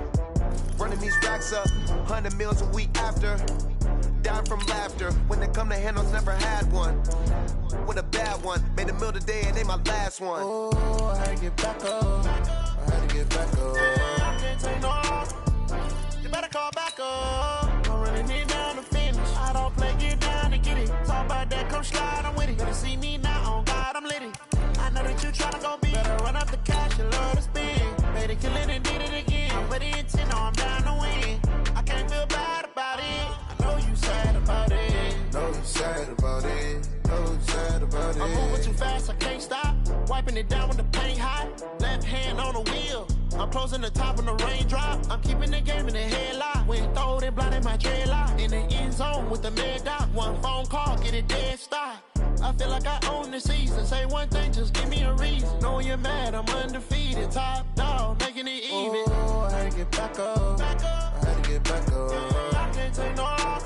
Running these racks up. 100 meals a week after. Down from laughter. When they come to handles, never had one. With a bad one. Made a meal today and ain't my last one. Oh, I had to get back up. I had to get back up. I can't take no loss. You better call back up. I'm running it down to finish. I don't play, get down to get it. Talk about that, come slide, I'm with it. Better see me now, on God, I'm litty. I know that you tryna go big. Better run up the cash, you love to spend. Better kill it and did it again. But the intent, no, I'm down to win. I can't feel bad about it. I know you sad about it. Know you sad about it. Know you sad about it. I'm moving too fast, I can't stop. Wiping it down with the paint hot. Left hand on the wheel. I'm closing the top when the raindrop. I'm keeping the game in the headlock. When throwed it, blinded my dreadlock. In the end zone with the mad dot. One phone call, get it dead stop. I feel like I own the season. Say one thing, just give me a reason. Knowing you're mad, I'm undefeated. Top dog, making it even. Oh, I had to get back up. I had to get back up. I can't take no loss.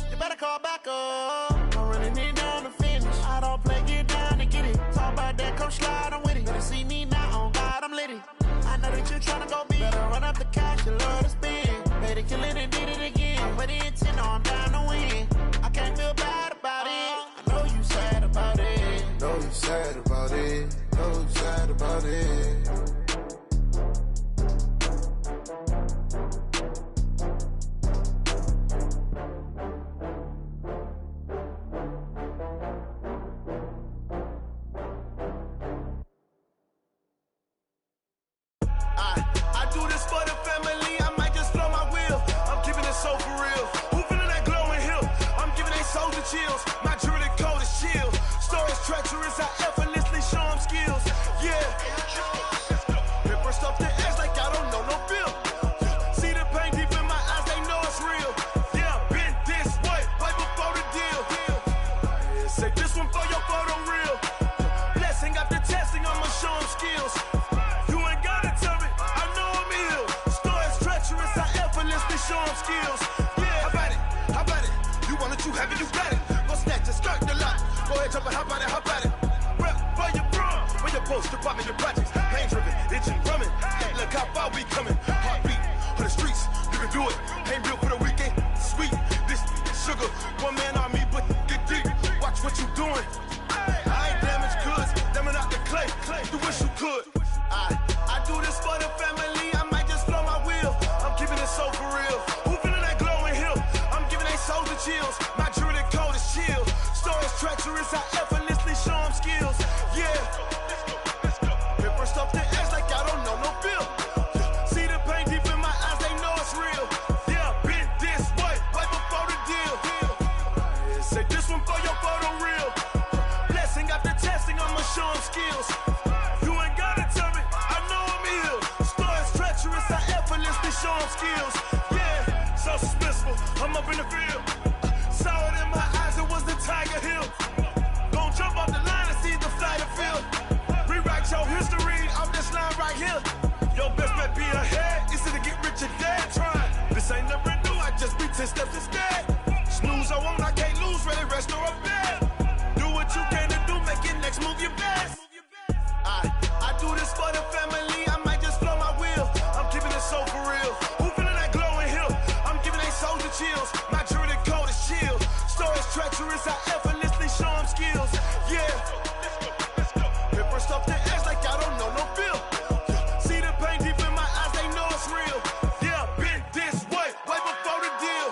You better call back up. I'm running it down to finish. I don't play, get down to get it. Talk about that, come slide, I'm with it. Better see me now, on God, I'm litty. I know that you tryna go big. Better run up the cash, you love to spend. Better kill it and did it again. But the intent, no, I'm down to win. I can't feel bad about it. I know you sad about it. Know you sad about it. Know you sad about it. I do this for the family, I might just blow my wheel. I'm keeping it so for real. Who feeling that glowing hill? I'm giving they soldier chills. My jewelry cold is chill. Stories treacherous, I effortlessly show them skills. Yeah. Paper stuff the edge like I don't know no bill. See the pain deep in my eyes, they know it's real. Yeah, been this way, right before the deal. Say this one for your photo reel. Blessing after testing, I'ma show them skills. Show them skills. Yeah. How about it? You want it, you have it, you got it. Go snatch it, skirt the lot. Go ahead, jump it, how about it? Rep for your bro, for your post, your popping your projects. Pain driven, itching, drumming. Hey, look how far we coming. Heartbeat on the streets, you can do it. Ain't built for the weekend. Sweet, this sugar. One man on me, but get deep. Watch what you doing. I ain't damaged goods, damn it out the clay. You wish you could. I do this for the family. I might just blow my wheel. I'm keeping it so for real. Who feeling that glowing hill? I'm giving they soldier chills. My jewelry cold is chill. Stories treacherous, I effortlessly show them skills. Yeah. Paper stuff the edge like I don't know no bill. See the pain deep in my eyes, they know it's real. Yeah, been this way, right before the deal. Say this one for your photo reel. Blessing after testing, I'ma show them skills. You ain't gotta tell me, I know I'm ill. Stories treacherous, I effortlessly show them skills. Yeah, so suspenseful, I'm up in the field. Saw it in my eyes, it was the Tiger Hill. Gon' jump off the line and see the flight of field. Rewrite your history off this line right here. Your best bet be ahead, easy to get rich or dead trying. This ain't never new, I just be 10 steps instead. Snooze, I won't, I can't lose, ready, rest or a bed. Do what you can to do, make your next move your best. I do this for the family, I might just blow my wheel. I'm keeping it so for real. Who feeling that glowing hill? I'm giving they soldier chills. My jewelry cold is chill. Stories treacherous, I effortlessly show them skills. Yeah. Paper stuff the edge like I don't know no bill. See the pain deep in my eyes, they know it's real. Yeah, been this way, right before the deal.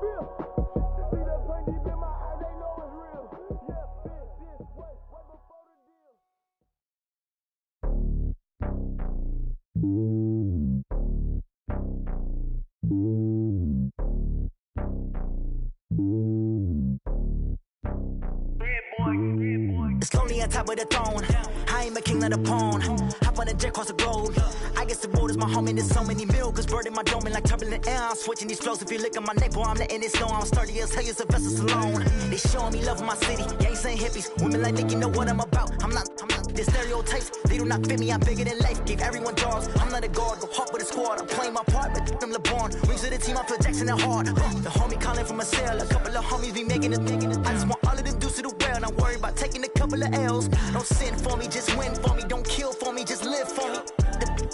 feel? See that pain deep in my eyes, they know it's real. Yeah, bitch, this way, right before the deal. It's lonely on top of the throne. I ain't a king, not a pawn. Hop on a jet across the globe. I guess the world is my home and there's so many milkers bird in my dome and like turbulent air. I'm switching these flows. If you look at my neck, boy, I'm letting it snow. I'm sturdy as hell, as a vessel alone. They showing me love in my city. Gangs ain't hippies. Women like Nick, you know what I'm about. I'm not the stereotypes. They do not fit me. I'm bigger than life. Gave everyone dogs. I'm not a guard. Go hard with a squad. I'm playing my part, but them LeBron. Rings to the team. I feel Jackson and hard. The homie calling from a cell. A couple of homies be making it. I just want all of them dudes to do well. Not worry about taking a couple of L's. Don't sin for me, just win for me. Don't kill for me, just live for me.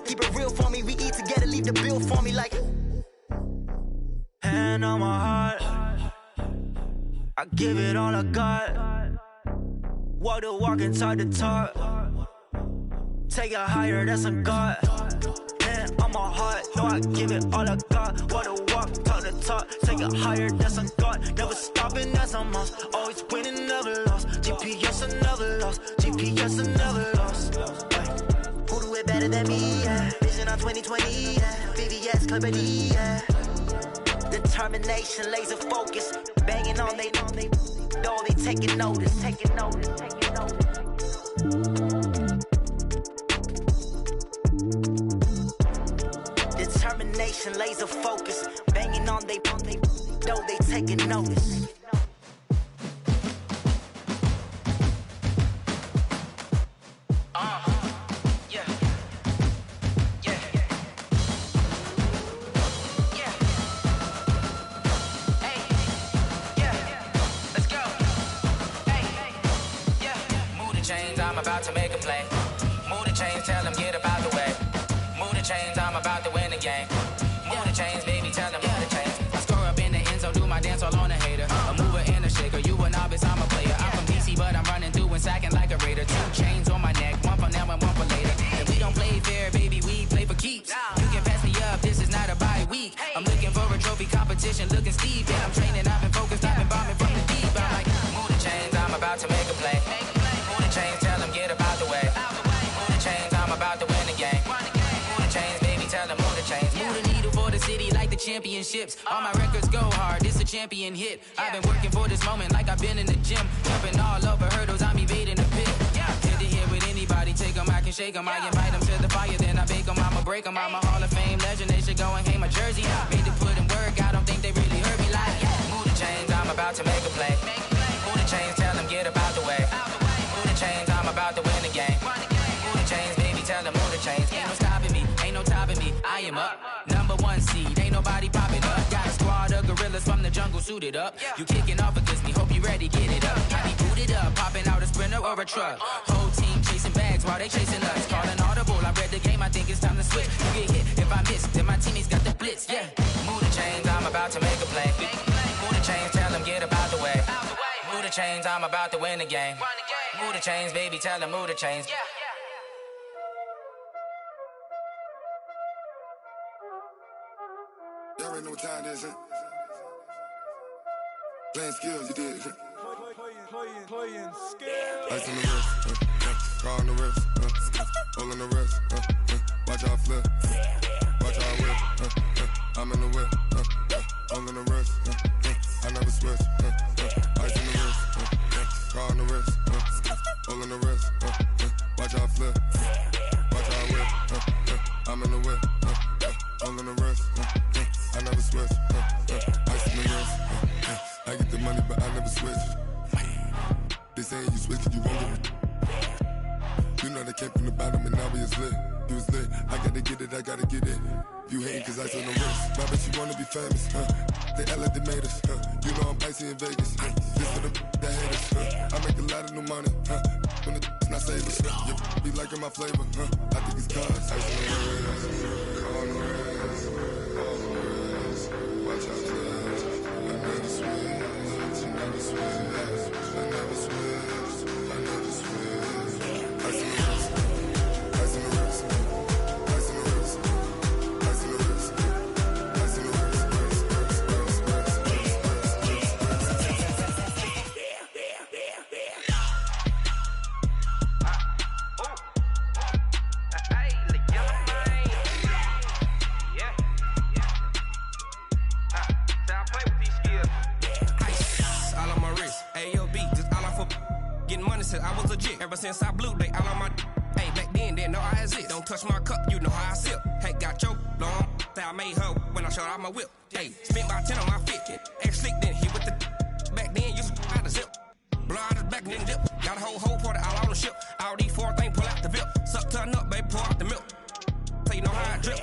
Keep it real for me. We eat together, leave the bill for me like. Hand on my heart, I give it all I got. Walk the walk and talk the talk. Take it higher, that's a God. Hand on my heart, no, I give it all I got. Walk the walk, talk the talk. Take it higher, that's a God. Never stopping, that's a must. Always winning, never lost. GPS, I never lost. GPS, I never lost. Who do it better than me? Yeah. Vision on 2020. Yeah. VVS, Clarity. Yeah. Determination, laser focus. Banging on they know they taking notice. Taking notice. Taking notice. Determination, laser focus. Banging on they know they taking notice. About to make a play. Move the chains, tell them get about the way. Move the chains, I'm about to win the game. Move the chains, baby, tell them move the chains. I score up in the end zone, do my dance all on a hater. A mover and a shaker, you a novice, I'm a player. I'm from DC, but I'm running through and sacking like a raider. 2 chains on my neck, one for now and one for later. If we don't play fair, baby, we play for keeps. You can pass me up, this is not a bye week. I'm looking for a trophy competition, looking steep. And I'm training, I've been focused, I've been bombing from the deep. I'm like, move the chains, I'm about to make a play. Move the chains, tell them get about the way. Move the chains, I'm about to win the game. Move the chains, baby, tell them move the chains. Move the needle for the city like the championships. All my records go hard, this a champion hit. I've been working for this moment like I've been in the gym. Jumping all over hurdles, I'm evading the pit. Hit to hit with anybody, take them, I can shake them. I invite them to the fire, then I bake them, I'ma break them. I'm a Hall of Fame legend, they should go and hang my jersey. Made to put in work, I don't think they really heard me like. Move the chains, I'm about to make a play. Move the chains, tell them get about the way. Move the chains, I'm about to win the game. Move the chains, baby, tell them move the chains. Ain't no stopping me, ain't no topping me. I am up, #1 seed, ain't nobody popping up. Got a squad of gorillas from the jungle suited up. You kicking off against me, hope you ready, get it up. I be booted up, popping out a sprinter or a truck. Whole team chasing bags while they chasing us. Calling audible, I read the game, I think it's time to switch. You get hit, if I miss, then my teammates got the blitz, yeah. Move the chains, I'm about to make a play. Move the chains, tell them get about the way. Move the chains, I'm about to win the game. Move the chains, baby, tell them move the chains. Y'all already know what time it is, huh? Playing skills, you did. Playing skills. Ice on the wrist, car on the wrist, hole on the wrist, watch out flip, watch out whip, I'm in the whip, hole on the wrist, I never switch, ice on the wrist, car on the wrist, hole on the wrist, watch out flip, watch out whip, I'm in the whip, hole on the wrist, I never switch, ice on the wrist, I get the money but I never switch. They saying you switch it, you won't get it. You know they came from the bottom and now we is lit. You was lit, I gotta get it, I gotta get it. You hating cause ice on the wrist. My bitch, you wanna be famous, They act like they made us, You know I'm icy in Vegas, This for the that hate us, I make a lot of new money, When the not save us, You be liking my flavor, I think it's cause ice on the wrist, on the wrist, on the wrist. Watch out, cause I never switch, I never switch. I never switch, I never switch. Ice in the wrist, ice in the wrist, ice in the wrist, ice in the wrist, ice in the wrist, legit. Ever since I blew, they all on my. Hey, back then, didn't know I exist. Don't touch my cup, you know how I sip. Hey, got your long. Say I made her when I showed out my whip. Hey, spent my 10 on my fit. Ex-slick, then hit with the. Back then, used to out the zip. Blow out the back and then dip. Got a whole party all on the ship. All these 4 things pull out the VIP. Suck, turn up, baby, pour out the milk. So you know how I drip.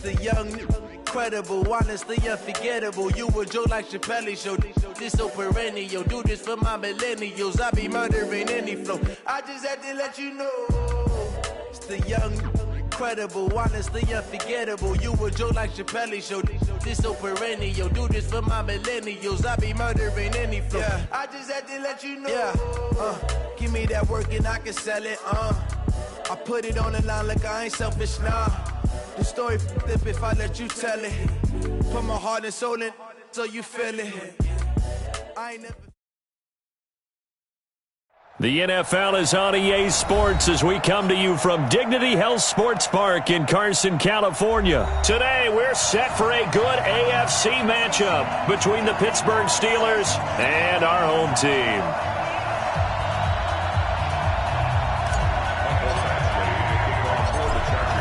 the young, incredible, honestly unforgettable. You a joke like Chappelle Show. This so perennial. Do this for my millennials. I be murdering any flow. I just had to let you know. It's the young, incredible, honestly unforgettable. You a joke like Chappelle Show. This so perennial. Do this for my millennials. I be murdering any flow. Yeah. I just had to let you know. Yeah. Give me that work and I can sell it. I put it on the line like I ain't selfish, nah. The story flip if I let you tell it. Put my heart and soul in so you feel it. I ain't never. The NFL is on EA Sports as we come to you from Dignity Health Sports Park in Carson, California. Today, we're set for a good AFC matchup between the Pittsburgh Steelers and our home team.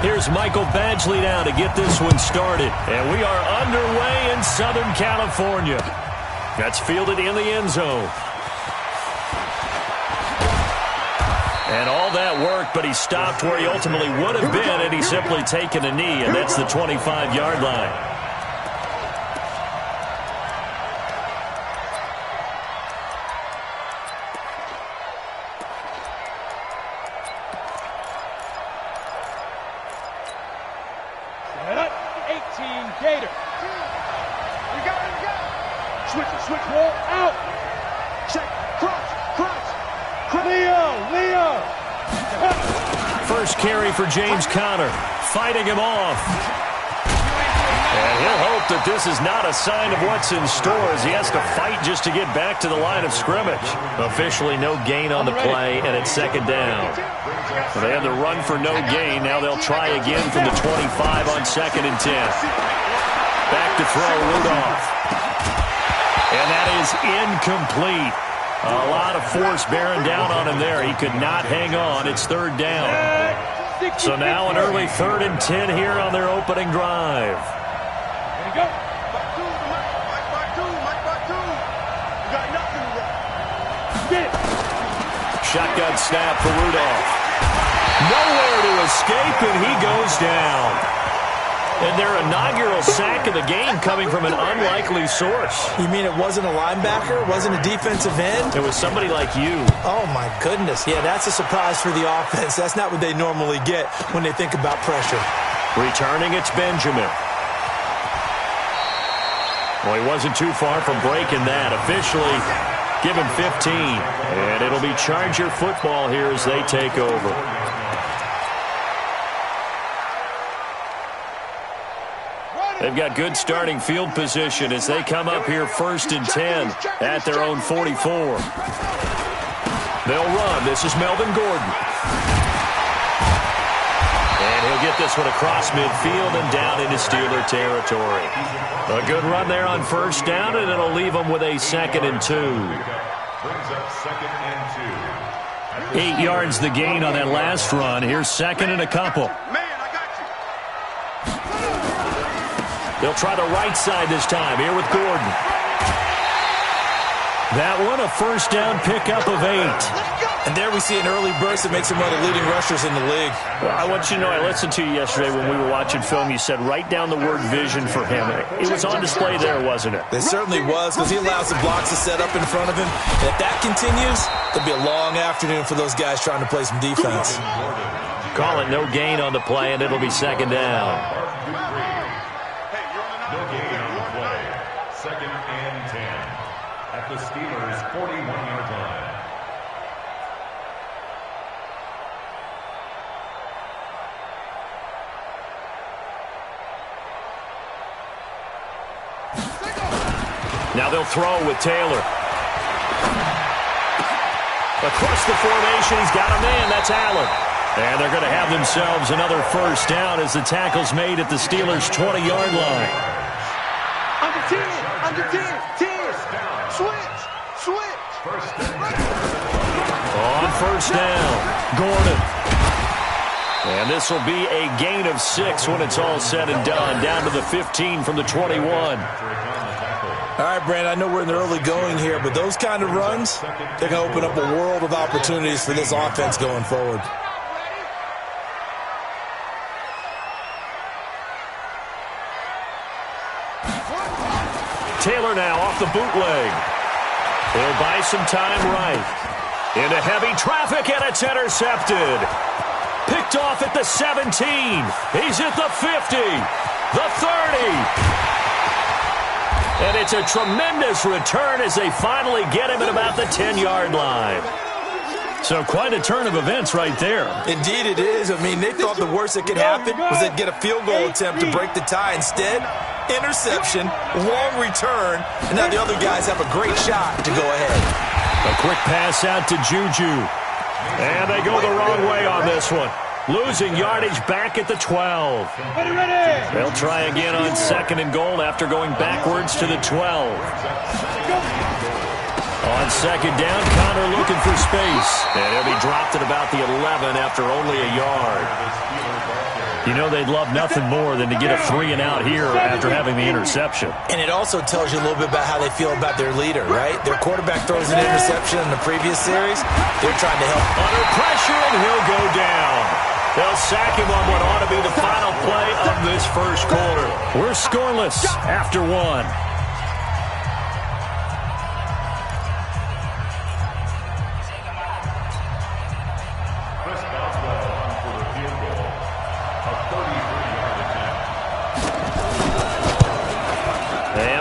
Here's Michael Badgley now to get this one started. And we are underway in Southern California. That's fielded in the end zone. And all that worked, but he stopped where he ultimately would have been, and he's simply taken a knee, and that's the 25-yard line. First carry for James Conner, fighting him off. And he'll hope that this is not a sign of what's in store as he has to fight just to get back to the line of scrimmage. Officially no gain on the play, and it's second down. They had the run for no gain. Now they'll try again from the 25 on 2nd and 10. Back to throw, Rudolph. And that is incomplete. A lot of force bearing down on him there. He could not hang on. It's third down. So now an early 3rd and 10 here on their opening drive. Shotgun snap for Rudolph. Nowhere to escape, and he goes down. And their inaugural sack of the game coming from an unlikely source. You mean it wasn't a linebacker? It wasn't a defensive end? It was somebody like you. Oh, my goodness. Yeah, that's a surprise for the offense. That's not what they normally get when they think about pressure. Returning, it's Benjamin. Well, he wasn't too far from breaking that. Officially, give him 15. And it'll be Charger football here as they take over. They've got good starting field position as they come up here 1st and 10 at their own 44. They'll run. This is Melvin Gordon. And he'll get this one across midfield and down into Steeler territory. A good run there on 1st down, and it'll leave them with a 2nd and 2. Brings up 2nd and 2. 8 yards the gain on that last run. Here's 2nd and a couple. They'll try the right side this time, here with Gordon. That one, a 1st down pickup of 8. And there we see an early burst that makes him one of the leading rushers in the league. Well, I want you to know, I listened to you yesterday when we were watching film. You said write down the word vision for him. It was on display there, wasn't it? It certainly was, because he allows the blocks to set up in front of him. And if that continues, there'll be a long afternoon for those guys trying to play some defense. Call it no gain on the play, and it'll be 2nd down. No gain on the play. 2nd and 10 at the Steelers' 41-yard line. Now they'll throw with Taylor. Across the formation, he's got a man. That's Allen. And they're going to have themselves another 1st down as the tackle's made at the Steelers' 20-yard line. Under 10, switch. On 1st down, Gordon. And this will be a gain of 6 when it's all said and done, down to the 15 from the 21. All right, Brandon, I know we're in the early going here, but those kind of runs, they're going to open up a world of opportunities for this offense going forward. Taylor now off the bootleg. He'll buy some time right. Into heavy traffic, and it's intercepted. Picked off at the 17. He's at the 50. The 30. And it's a tremendous return as they finally get him at about the 10-yard line. So quite a turn of events right there. Indeed it is. I mean, they thought the worst that could happen was they'd get a field goal attempt to break the tie. Instead, interception, long return, and now the other guys have a great shot to go ahead. A quick pass out to Juju. And they go the wrong way on this one. Losing yardage back at the 12. They'll try again on 2nd and goal after going backwards to the 12. On 2nd down, Connor looking for space. And he'll be dropped at about the 11 after only a yard. You know they'd love nothing more than to get a 3-and-out here after having the interception. And it also tells you a little bit about how they feel about their leader, right? Their quarterback throws an interception in the previous series. They're trying to help. Under pressure, and he'll go down. They'll sack him on what ought to be the final play of this first quarter. We're scoreless after 1.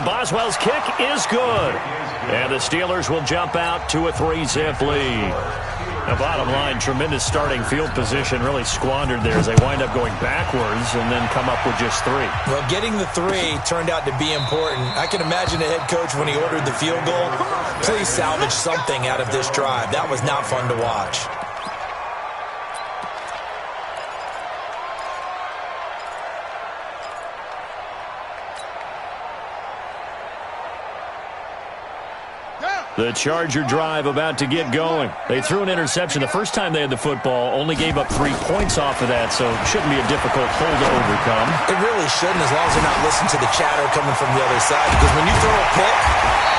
Boswell's kick is good. And the Steelers will jump out to a 3-zip lead. Now, bottom line, tremendous starting field position really squandered there as they wind up going backwards and then come up with just 3. Well, getting the 3 turned out to be important. I can imagine the head coach when he ordered the field goal. Please salvage something out of this drive. That was not fun to watch. The Charger drive about to get going. They threw an interception the first time they had the football, only gave up 3 points off of that, so it shouldn't be a difficult hole to overcome. It really shouldn't, as long as they're not listening to the chatter coming from the other side, because when you throw a pick,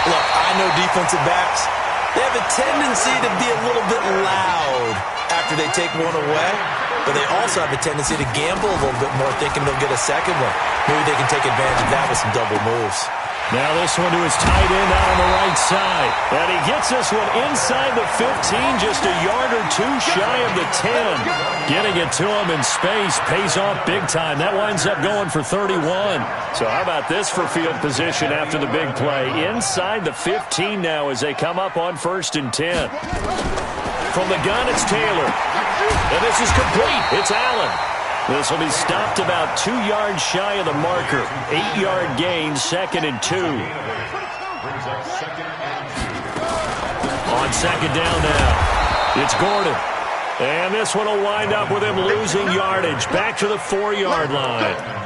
look, I know defensive backs, they have a tendency to be a little bit loud after they take one away, but they also have a tendency to gamble a little bit more, thinking they'll get a second one. Maybe they can take advantage of that with some double moves. Now this one to his tight end out on the right side. And he gets this one inside the 15, just a yard or 2 shy of the 10. Getting it to him in space pays off big time. That winds up going for 31. So how about this for field position after the big play? Inside the 15 now as they come up on 1st and 10. From the gun, it's Taylor. And this is complete. It's Allen. This will be stopped about 2 yards shy of the marker. 8-yard gain, 2nd and 2. On 2nd down now, it's Gordon. And this one will wind up with him losing yardage. Back to the 4-yard line.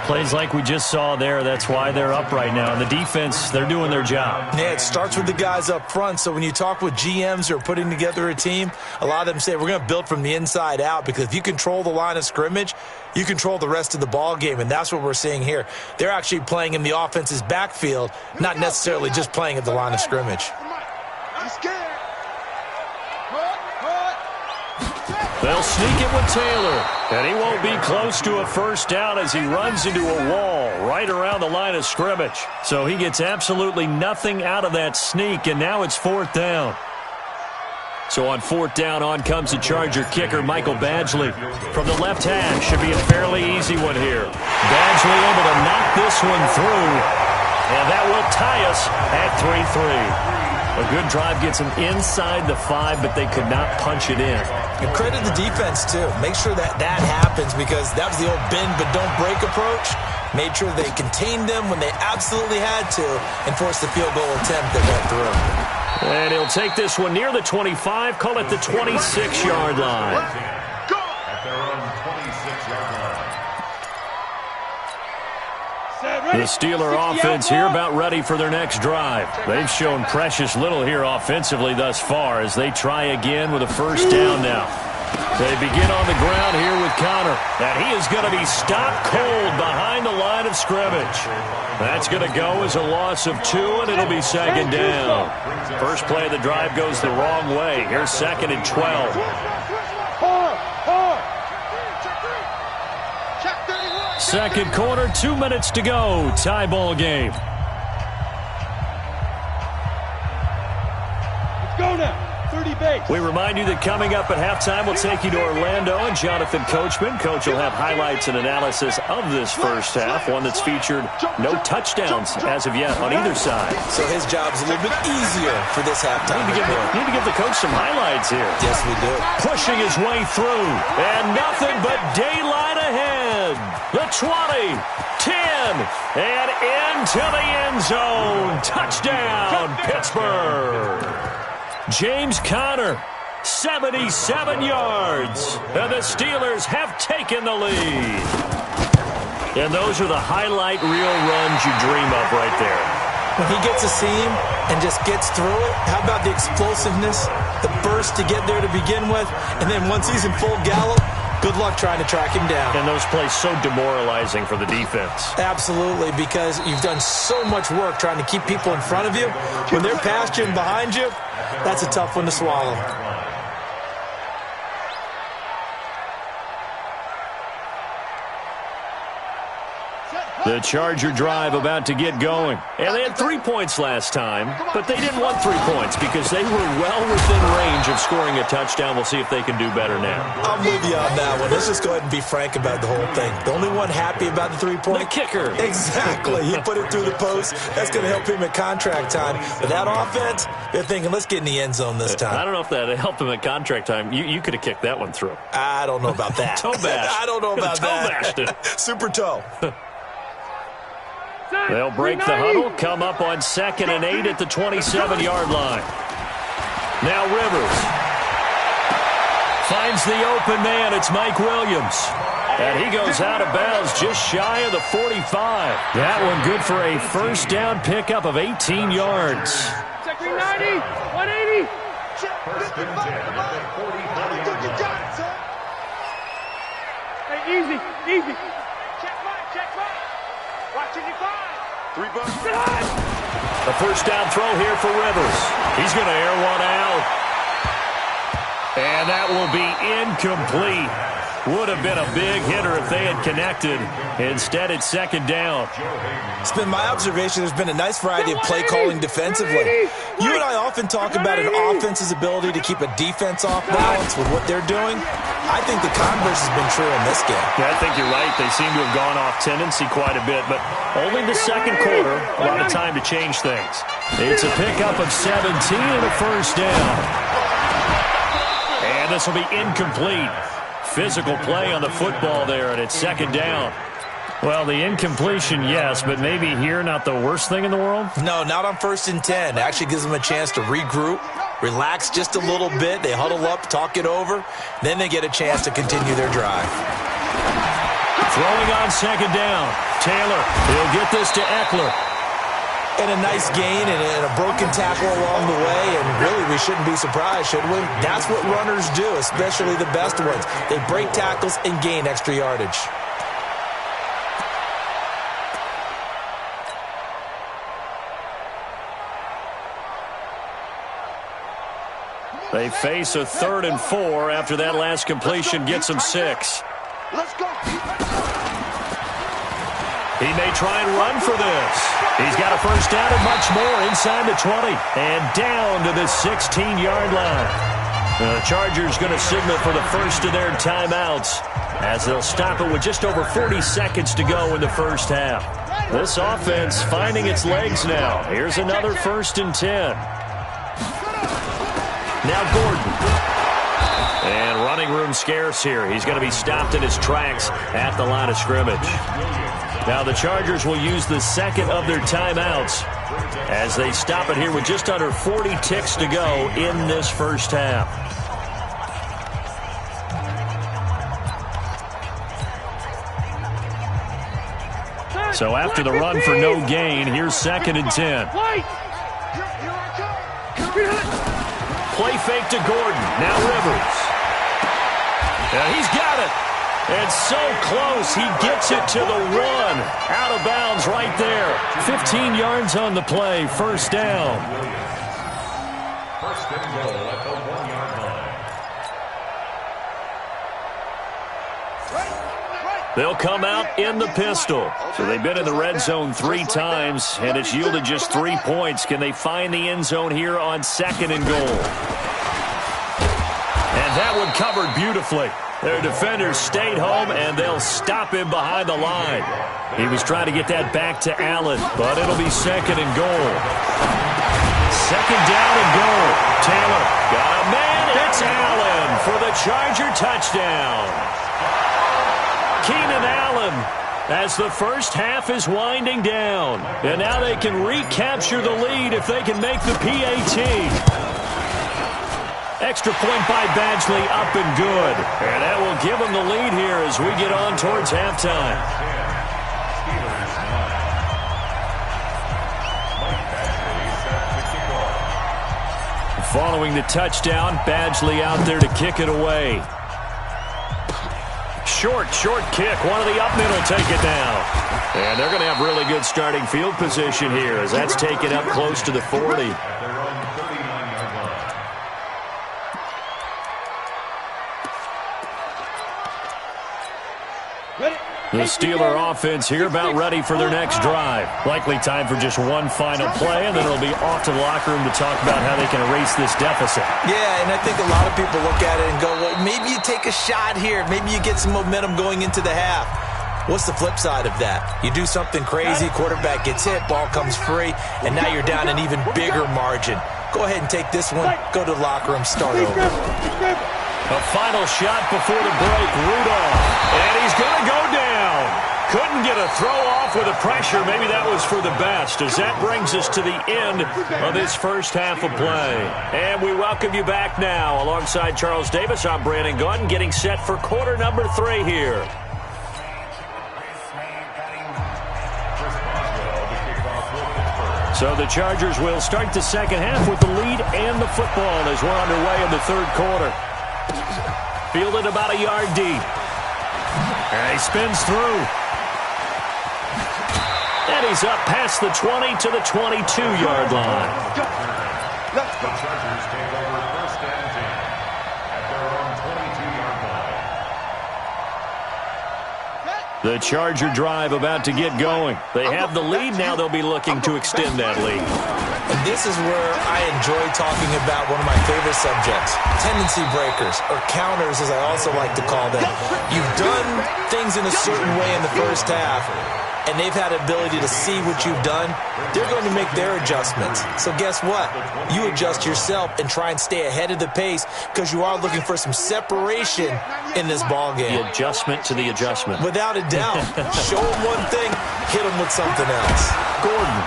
Plays like we just saw there, that's why they're up right now. And the defense, they're doing their job. Yeah, it starts with the guys up front. So when you talk with GMs who are putting together a team, a lot of them say we're going to build from the inside out, because if you control the line of scrimmage, you control the rest of the ball game, and that's what we're seeing here. They're actually playing in the offense's backfield, not necessarily just playing at the line of scrimmage. They'll sneak it with Taylor, and he won't be close to a first down as he runs into a wall right around the line of scrimmage. So he gets absolutely nothing out of that sneak, and now it's 4th down. So on 4th down, on comes the Charger kicker, Michael Badgley. From the left hash, should be a fairly easy one here. Badgley able to knock this one through, and that will tie us at 3-3. A good drive gets them inside the 5, but they could not punch it in. And credit the defense, too. Make sure that happens, because that was the old bend but don't break approach. Made sure they contained them when they absolutely had to and forced the field goal attempt that went through. And he'll take this one near the 25, call it the 26-yard line. At their own 26-yard line. The Steeler offense here about ready for their next drive. They've shown precious little here offensively thus far as they try again with a first down now. They begin on the ground here with Connor. And he is going to be stopped cold behind the line of scrimmage. That's going to go as a loss of 2, and it'll be 2nd down. First play of the drive goes the wrong way. Here's 2nd and 12. Second quarter, 2 minutes to go. Tie ball game. Let's go now. 30 We remind you that coming up at halftime, we'll take you to Orlando and Jonathan Coachman. Coach will have highlights and analysis of this first half, one that's featured no touchdowns as of yet on either side. So his job's a little bit easier for this halftime. Need to give the coach some highlights here. Yes, we do. Pushing his way through, and nothing but daylight ahead. The 20, 10, and into the end zone. Touchdown, Pittsburgh. James Conner, 77 yards, and the Steelers have taken the lead. And those are the highlight reel runs you dream of right there. When he gets a seam and just gets through it, how about the explosiveness, the burst to get there to begin with, and then once he's in full gallop, good luck trying to track him down. And those plays so demoralizing for the defense. Absolutely, because you've done so much work trying to keep people in front of you. When they're past you and behind you, that's a tough one to swallow. The Charger drive about to get going. And they had 3 points last time, but they didn't want 3 points because they were well within range of scoring a touchdown. We'll see if they can do better now. I'm with you on that one. Let's just go ahead and be frank about the whole thing. The only one happy about the 3-point? The kicker. Exactly. He put it through the post. That's going to help him at contract time. But that offense, they're thinking, let's get in the end zone this time. I don't know if that helped him at contract time. You could have kicked that one through. I don't know about that. Toe bash. I don't know about that. Toe bashed it. Super toe. They'll break the huddle, come up on 2nd and 8 at the 27-yard line. Now Rivers finds the open man. It's Mike Williams. And he goes out of bounds just shy of the 45. That one good for a first down pickup of 18 yards. Check 390, 180. First and 10 at the 40-yard line. Hey, easy. Check right. Watching you find. 3 bucks. A first down throw here for Rivers. He's going to air one out. And that will be incomplete. Would have been a big hitter if they had connected. Instead, it's 2nd down. It's been my observation there's been a nice variety of play calling defensively. You and I often talk about an offense's ability to keep a defense off balance with what they're doing. I think the converse has been true in this game. Yeah, I think you're right. They seem to have gone off tendency quite a bit, but only the second quarter, a lot of time to change things. It's a pickup of 17 and a first down. And this will be incomplete. Physical play on the football there, and it's 2nd down. Well, the incompletion, yes, but maybe here not the worst thing in the world? No, not on 1st and 10. It actually gives them a chance to regroup, relax just a little bit. They huddle up, talk it over. Then they get a chance to continue their drive. Throwing on 2nd down. Taylor, he'll get this to Eckler. And a nice gain and a broken tackle along the way, and really we shouldn't be surprised, should we? That's what runners do, especially the best ones. They break tackles and gain extra yardage. They face a 3rd and 4 after that last completion gets them 6. Let's go. He may try and run for this. He's got a first down and much more inside the 20 and down to the 16-yard line. The Chargers going to signal for the first of their timeouts as they'll stop it with just over 40 seconds to go in the first half. This offense finding its legs now. Here's another 1st and 10. Now Gordon. And running room scarce here. He's going to be stopped in his tracks at the line of scrimmage. Now the Chargers will use the second of their timeouts as they stop it here with just under 40 ticks to go in this first half. So after the run for no gain, here's 2nd and 10. Play fake to Gordon. Now Rivers. Yeah, he's got it. And so close, he gets it to the 1. Out of bounds right there. 15 yards on the play, first down. First and goal at the 1-yard line. They'll come out in the pistol. So they've been in the red zone 3 times, and it's yielded just 3 points. Can they find the end zone here on 2nd and goal? That one covered beautifully. Their defenders stayed home, and they'll stop him behind the line. He was trying to get that back to Allen, but it'll be second and goal. Second down and goal. Taylor got a man. It's Allen for the Charger touchdown. Keenan Allen as the first half is winding down. And now they can recapture the lead if they can make the PAT. Extra point by Badgley, up and good. And that will give them the lead here as we get on towards halftime. Following the touchdown, Badgley out there to kick it away. Short kick. One of the up men will take it down. And they're going to have really good starting field position here as that's taken up close to the 40. The Steeler offense here about ready for their next drive. Likely time for just one final play, and then it'll be off to the locker room to talk about how they can erase this deficit. Yeah, and I think a lot of people look at it and go, well, maybe you take a shot here. Maybe you get some momentum going into the half. What's the flip side of that? You do something crazy, quarterback gets hit, ball comes free, and now you're down an even bigger margin. Go ahead and take this one, go to the locker room, start over. A final shot before the break, Rudolph, and he's going to go down. Couldn't get a throw off with the pressure. Maybe that was for the best, as that brings us to the end of this first half of play. And we welcome you back now. Alongside Charles Davis, I'm Brandon Gaudin, getting set for quarter number 3 here. So the Chargers will start the second half with the lead and the football as we're underway in the third quarter. Fielded about a yard deep. And he spins through. And he's up past the 20 to the 22-yard line. The Chargers take over first and 10 at their own 22-yard line. The Charger drive about to get going. They have the lead. Now they'll be looking to extend that lead. And this is where I enjoy talking about one of my favorite subjects, tendency breakers, or counters as I also like to call them. You've done things in a certain way in the first half, and they've had the ability to see what you've done. They're going to make their adjustments. So guess what? You adjust yourself and try and stay ahead of the pace because you are looking for some separation in this ballgame. The adjustment to the adjustment. Without a doubt. Show them one thing, hit them with something else. Gordon.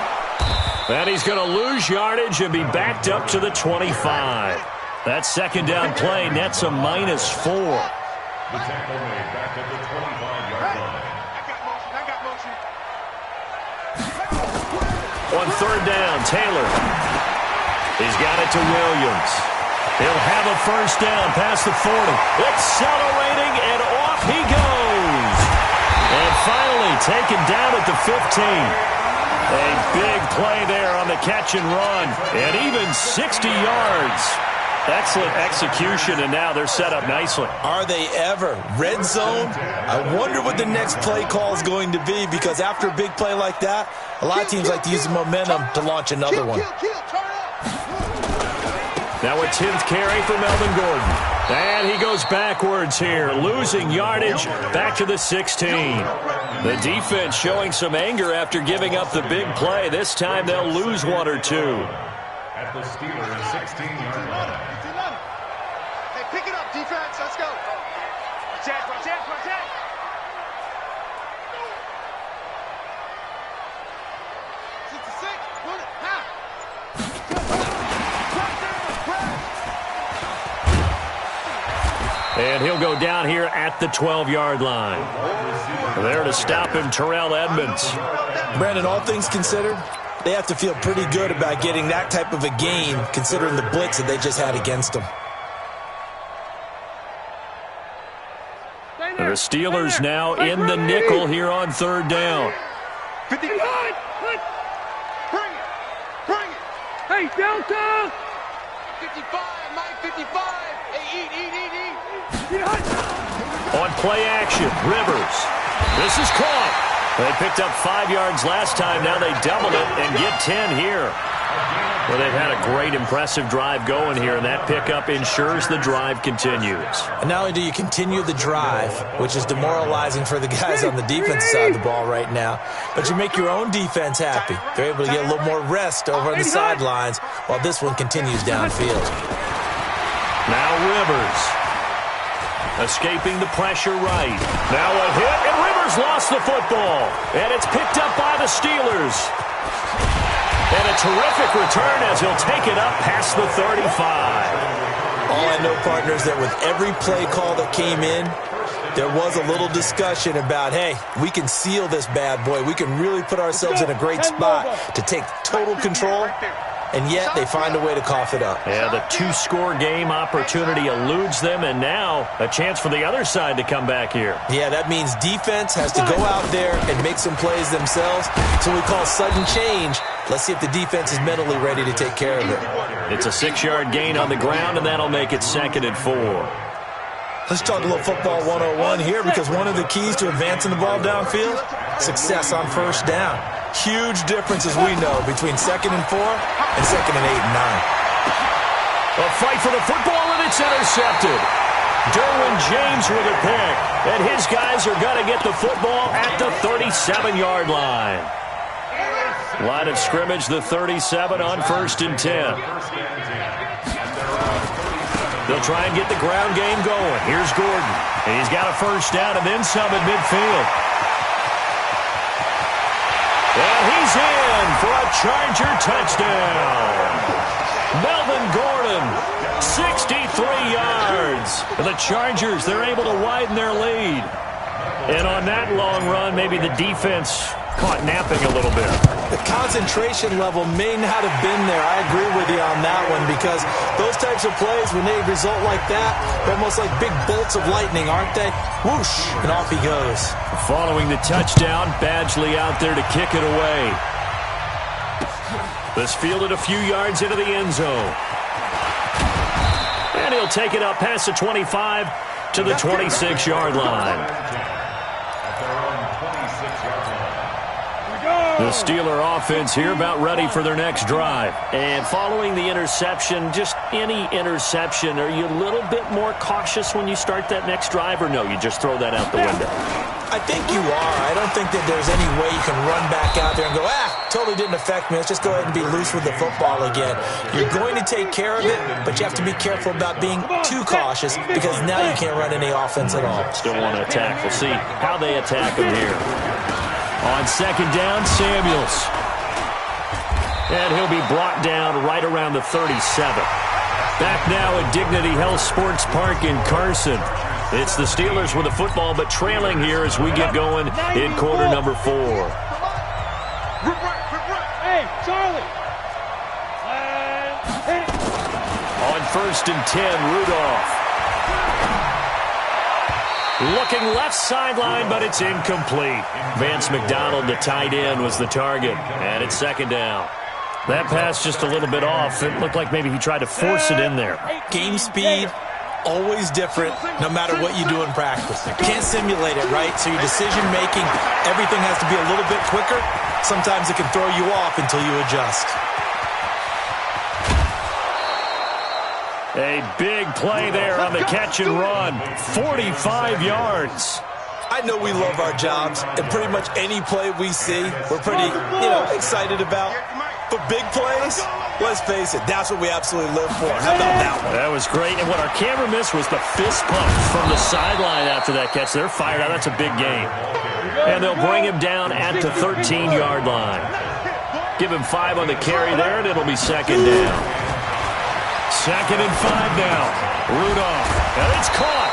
And he's going to lose yardage and be backed up to the 25. That second down play nets a -4. The tackle made back at the 25-yard line. On third down, Taylor. He's got it to Williams. He'll have a first down past the 40. Accelerating, and off he goes. And finally taken down at the 15. A big play there on the catch and run. And even 60 yards. Excellent execution, and now they're set up nicely. Are they ever? Red zone? I wonder what the next play call is going to be, because after a big play like that, a lot of teams like to use the momentum to launch another one. Now a 10th carry for Melvin Gordon. And he goes backwards here, losing yardage back to the 16. The defense showing some anger after giving up the big play. This time they'll lose 1 or 2. At the Steelers' 16-yard line. Hey, pick it up, defense. Let's go. Protect. And he'll go down here at the 12-yard line. There to stop him, Terrell Edmonds. Brandon, all things considered, they have to feel pretty good about getting that type of a game, considering the blitz that they just had against them. The Steelers now in the nickel here on third down. 59. Bring it. Hey, Delta. 55, Mike, 55. Hey, eat. On play action, Rivers. This is caught. They picked up 5 yards last time. Now they doubled it and get 10 here. Well, they've had a great, impressive drive going here, and that pickup ensures the drive continues. And not only do you continue the drive, which is demoralizing for the guys on the defense side of the ball right now, but you make your own defense happy. They're able to get a little more rest over on the sidelines while this one continues downfield. Now Rivers. Escaping the pressure right. Now a hit, and Rivers lost the football. And it's picked up by the Steelers. And a terrific return as he'll take it up past the 35. All I know, partners, that with every play call that came in, there was a little discussion about, hey, we can seal this bad boy. We can really put ourselves in a great spot to take total control. And yet they find a way to cough it up. Yeah, the two-score game opportunity eludes them, and now a chance for the other side to come back here. Yeah, that means defense has to go out there and make some plays themselves. So we call sudden change. Let's see if the defense is mentally ready to take care of it. It's a 6-yard gain on the ground, and that'll make it 2nd and 4. Let's talk a little football 101 here, because one of the keys to advancing the ball downfield, success on first down. Huge difference, as we know, between 2nd and 4 and 2nd and 8 and 9. A fight for the football, and it's intercepted. Derwin James with a pick, and his guys are going to get the football at the 37-yard line. Line of scrimmage, the 37 on 1st and 10. They'll try and get the ground game going. Here's Gordon, and he's got a first down and then some at midfield. And he's in for a Charger touchdown. Melvin Gordon, 63 yards. The Chargers, they're able to widen their lead. And on that long run, maybe the defense caught napping a little bit. The concentration level may not have been there. I agree with you on that one, because those types of plays, when they result like that, they're almost like big bolts of lightning, aren't they? Whoosh, and off he goes. Following the touchdown, Badgley out there to kick it away. This fielded a few yards into the end zone. And he'll take it up past the 25 to the 26-yard line. The Steeler offense here about ready for their next drive. And following the interception, just any interception, are you a little bit more cautious when you start that next drive, or no, you just throw that out the window? I think you are. I don't think that there's any way you can run back out there and go, totally didn't affect me. Let's just go ahead and be loose with the football again. You're going to take care of it, but you have to be careful about being too cautious, because now you can't run any offense at all. Still want to attack. We'll see how they attack him here. On 2nd down, Samuels. And he'll be brought down right around the 37. Back now at Dignity Health Sports Park in Carson. It's the Steelers with the football, but trailing here as we get going in quarter number 4. Hey, Charlie. On 1st and 10, Rudolph. Looking left sideline, but it's incomplete. Vance McDonald, the tight end, was the target, and it's 2nd down. That pass just a little bit off. It looked like maybe he tried to force it in there. Game speed, always different, no matter what you do in practice. You can't simulate it, right? So your decision-making, everything has to be a little bit quicker. Sometimes it can throw you off until you adjust. A big play there on the catch and run. 45 yards. I know we love our jobs, and pretty much any play we see, we're pretty, excited about. But big plays, let's face it, that's what we absolutely live for. How about that one? That was great. And what our camera missed was the fist pump from the sideline after that catch. They're fired out. That's a big game. And they'll bring him down at the 13-yard line. Give him 5 on the carry there, and it'll be 2nd down. 2nd and 5 now. Rudolph. And it's caught.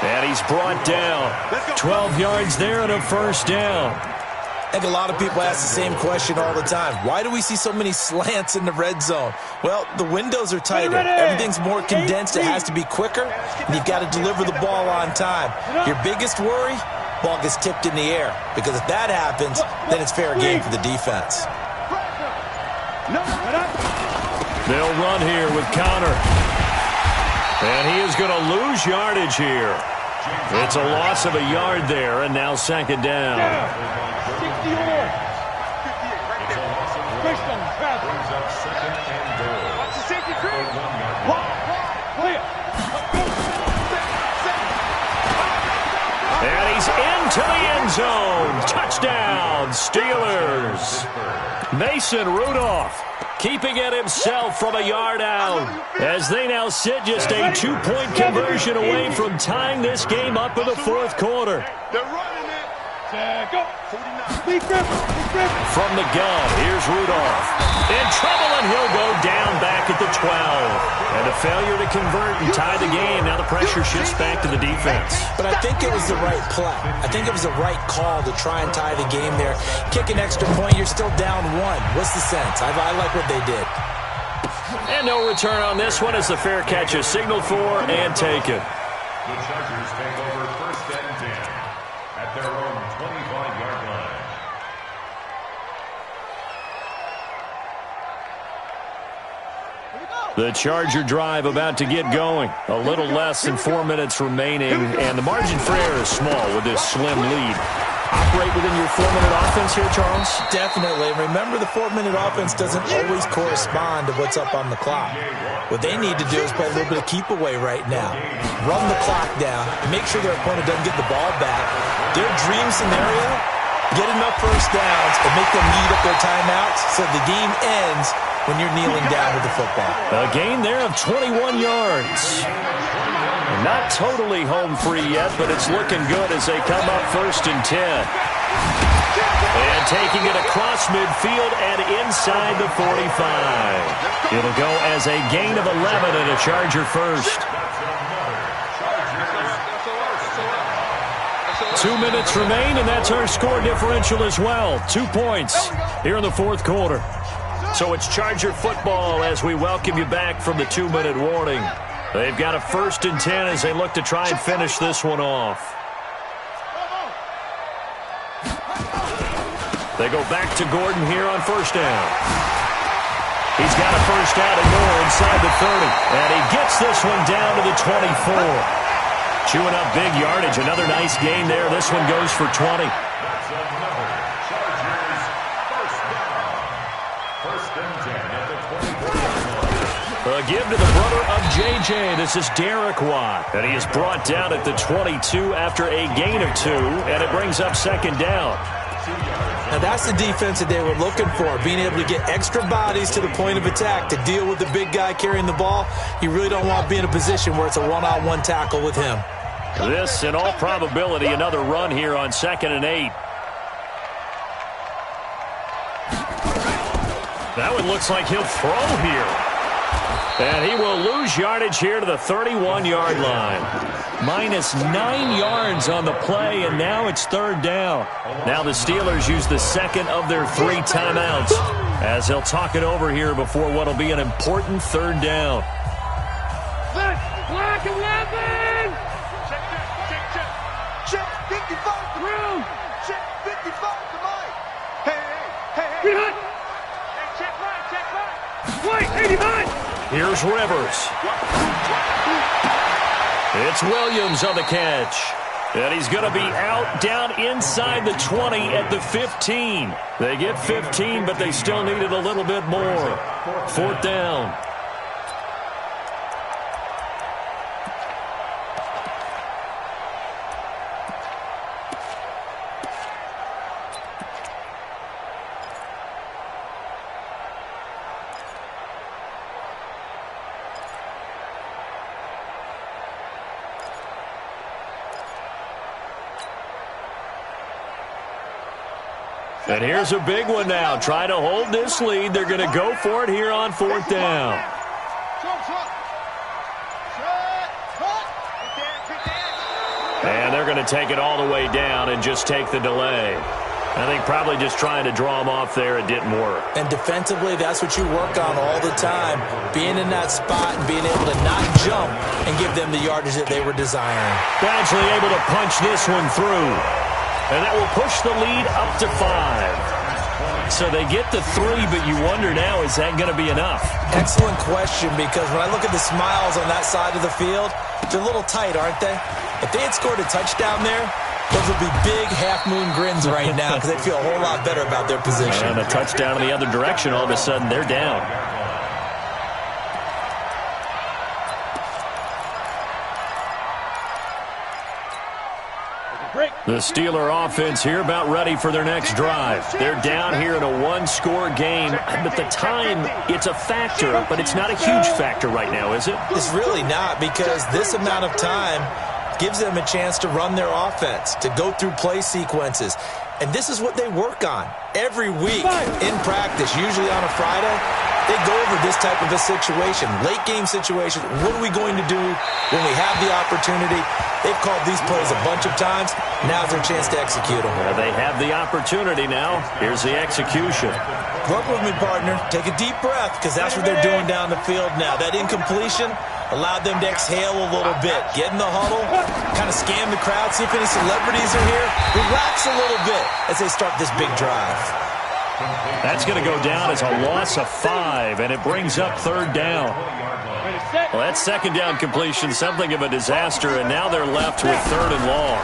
And he's brought down. 12 yards there and a first down. I think a lot of people ask the same question all the time. Why do we see so many slants in the red zone? Well, the windows are tighter. Everything's more condensed. It has to be quicker, and you've got to deliver the ball on time. Your biggest worry, ball gets tipped in the air, because if that happens, then it's fair game for the defense. They'll run here with Connor. And he is going to lose yardage here. It's a loss of a yard there, and now 2nd down. Pushed on trap. Brings up second and goal. Watch the safety crew. Clear. And he's into the end zone. Touchdown, Steelers. Mason Rudolph keeping it himself from a yard out as they now sit just a 2-point conversion away from tying this game up in the fourth quarter. They're running it. Go. 49. From the gun, here's Rudolph. In trouble, and he'll go down back at the 12. And a failure to convert and tie the game. Now the pressure shifts back to the defense. But I think it was the right play. I think it was the right call to try and tie the game there. Kick an extra point, you're still down 1. What's the sense? I like what they did. And no return on this one as the fair catch is signaled for and taken. The Chargers take over first and 10 at their own 25-yard line. The Charger drive about to get going. A little less than 4 minutes remaining, and the margin for error is small with this slim lead. Operate within your 4-minute offense here, Charles? Definitely. Remember, the 4-minute offense doesn't always correspond to what's up on the clock. What they need to do is play a little bit of keep away right now. Run the clock down, make sure their opponent doesn't get the ball back. Their dream scenario, get enough first downs and make them eat up their timeouts so the game ends when you're kneeling down with the football. A gain there of 21 yards. Not totally home free yet, but it's looking good as they come up first and 10. And taking it across midfield and inside the 45. It'll go as a gain of 11 and a Charger first. 2 minutes remain, and that's our score differential as well. 2 points here in the fourth quarter. So it's Charger football as we welcome you back from the 2-minute warning. They've got a first and 10 as they look to try and finish this one off. They go back to Gordon here on first down. He's got a first down and more inside the 30. And he gets this one down to the 24. Chewing up big yardage. Another nice gain there. This one goes for 20. A give to the brother of J.J. This is Derek Watt. And he is brought down at the 22 after a gain of 2. And it brings up second down. Now that's the defense that they were looking for, being able to get extra bodies to the point of attack to deal with the big guy carrying the ball. You really don't want to be in a position where it's a one-on-one tackle with him. This, in all probability, another run here on 2nd and 8. That one looks like he'll throw here. And he will lose yardage here to the 31-yard line. -9 yards on the play, and now it's third down. Now the Steelers use the second of their 3 timeouts as they'll talk it over here before what will be an important third down. Black 11! Check 55 to Room! Check 55 to Mike. Hey. Behind! Hey, check right! Wait, 89! Here's Rivers. It's Williams on the catch. And he's going to be out down inside the 20 at the 15. They get 15, but they still needed a little bit more. Fourth down. And here's a big one now. Trying to hold this lead. They're going to go for it here on fourth down. And they're going to take it all the way down and just take the delay. I think probably just trying to draw them off there. It didn't work. And defensively, that's what you work on all the time. Being in that spot and being able to not jump and give them the yardage that they were desiring. Actually able to punch this one through. And that will push the lead up to 5. So they get the 3, but you wonder now, is that going to be enough? Excellent question, because when I look at the smiles on that side of the field, they're a little tight, aren't they? If they had scored a touchdown there, Those will be big half-moon grins right now because they feel a whole lot better about their position. And a touchdown in the other direction. All of a sudden, they're down. The Steeler offense here about ready for their next drive. They're down here in a one-score game. But the time, it's a factor, but it's not a huge factor right now, is it? It's really not, because this amount of time gives them a chance to run their offense, to go through play sequences. And this is what they work on every week in practice, usually on a Friday. They go over this type of a situation, late-game situation. What are we going to do when we have the opportunity? They've called these plays a bunch of times. Now's their chance to execute them. Well, they have the opportunity now. Here's the execution. Work with me, partner. Take a deep breath, because that's what they're doing down the field now. That incompletion allowed them to exhale a little bit. Get in the huddle, kind of scan the crowd, see if any celebrities are here. Relax a little bit as they start this big drive. That's going to go down as a loss of 5, and it brings up third down. Well, that second down completion, something of a disaster, and now they're left with third and long.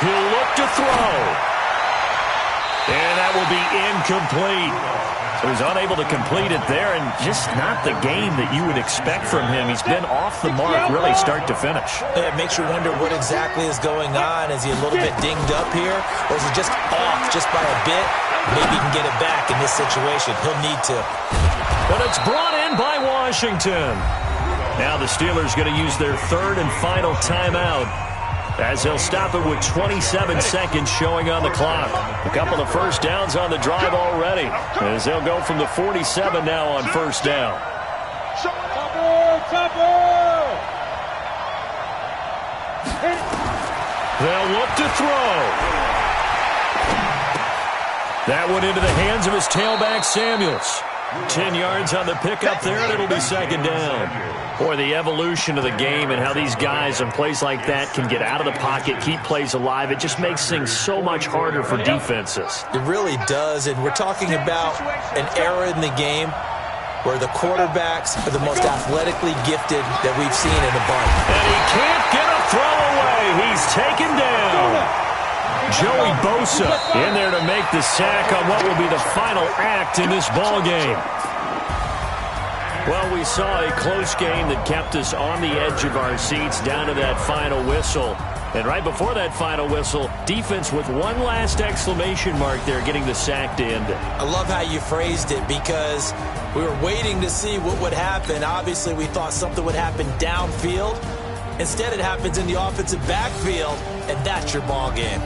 He'll look to throw. And that will be incomplete. So he's unable to complete it there, and just not the game that you would expect from him. He's been off the mark really start to finish. It makes you wonder what exactly is going on. Is he a little bit dinged up here, or is he just off just by a bit? Maybe he can get it back in this situation. He'll need to. But it's brought in by Washington. Now the Steelers going to use their third and final timeout, as they'll stop it with 27 seconds showing on the clock. A couple of first downs on the drive already, as they'll go from the 47 now on first down. They'll look to throw. That one into the hands of his tailback, Samuels. 10 yards on the pickup there, and it'll be second down. Boy, the evolution of the game and how these guys on plays like that can get out of the pocket, keep plays alive, it just makes things so much harder for defenses. It really does, and we're talking about an era in the game where the quarterbacks are the most athletically gifted that we've seen in a bunch. And he can't get a throw away. He's taken down. Joey Bosa in there to make the sack on what will be the final act in this ball game. Well, we saw a close game that kept us on the edge of our seats down to that final whistle. And right before that final whistle, defense with one last exclamation mark there, getting the sack to end it. I love how you phrased it, because we were waiting to see what would happen. Obviously, we thought something would happen downfield. Instead, it happens in the offensive backfield, and that's your ball game.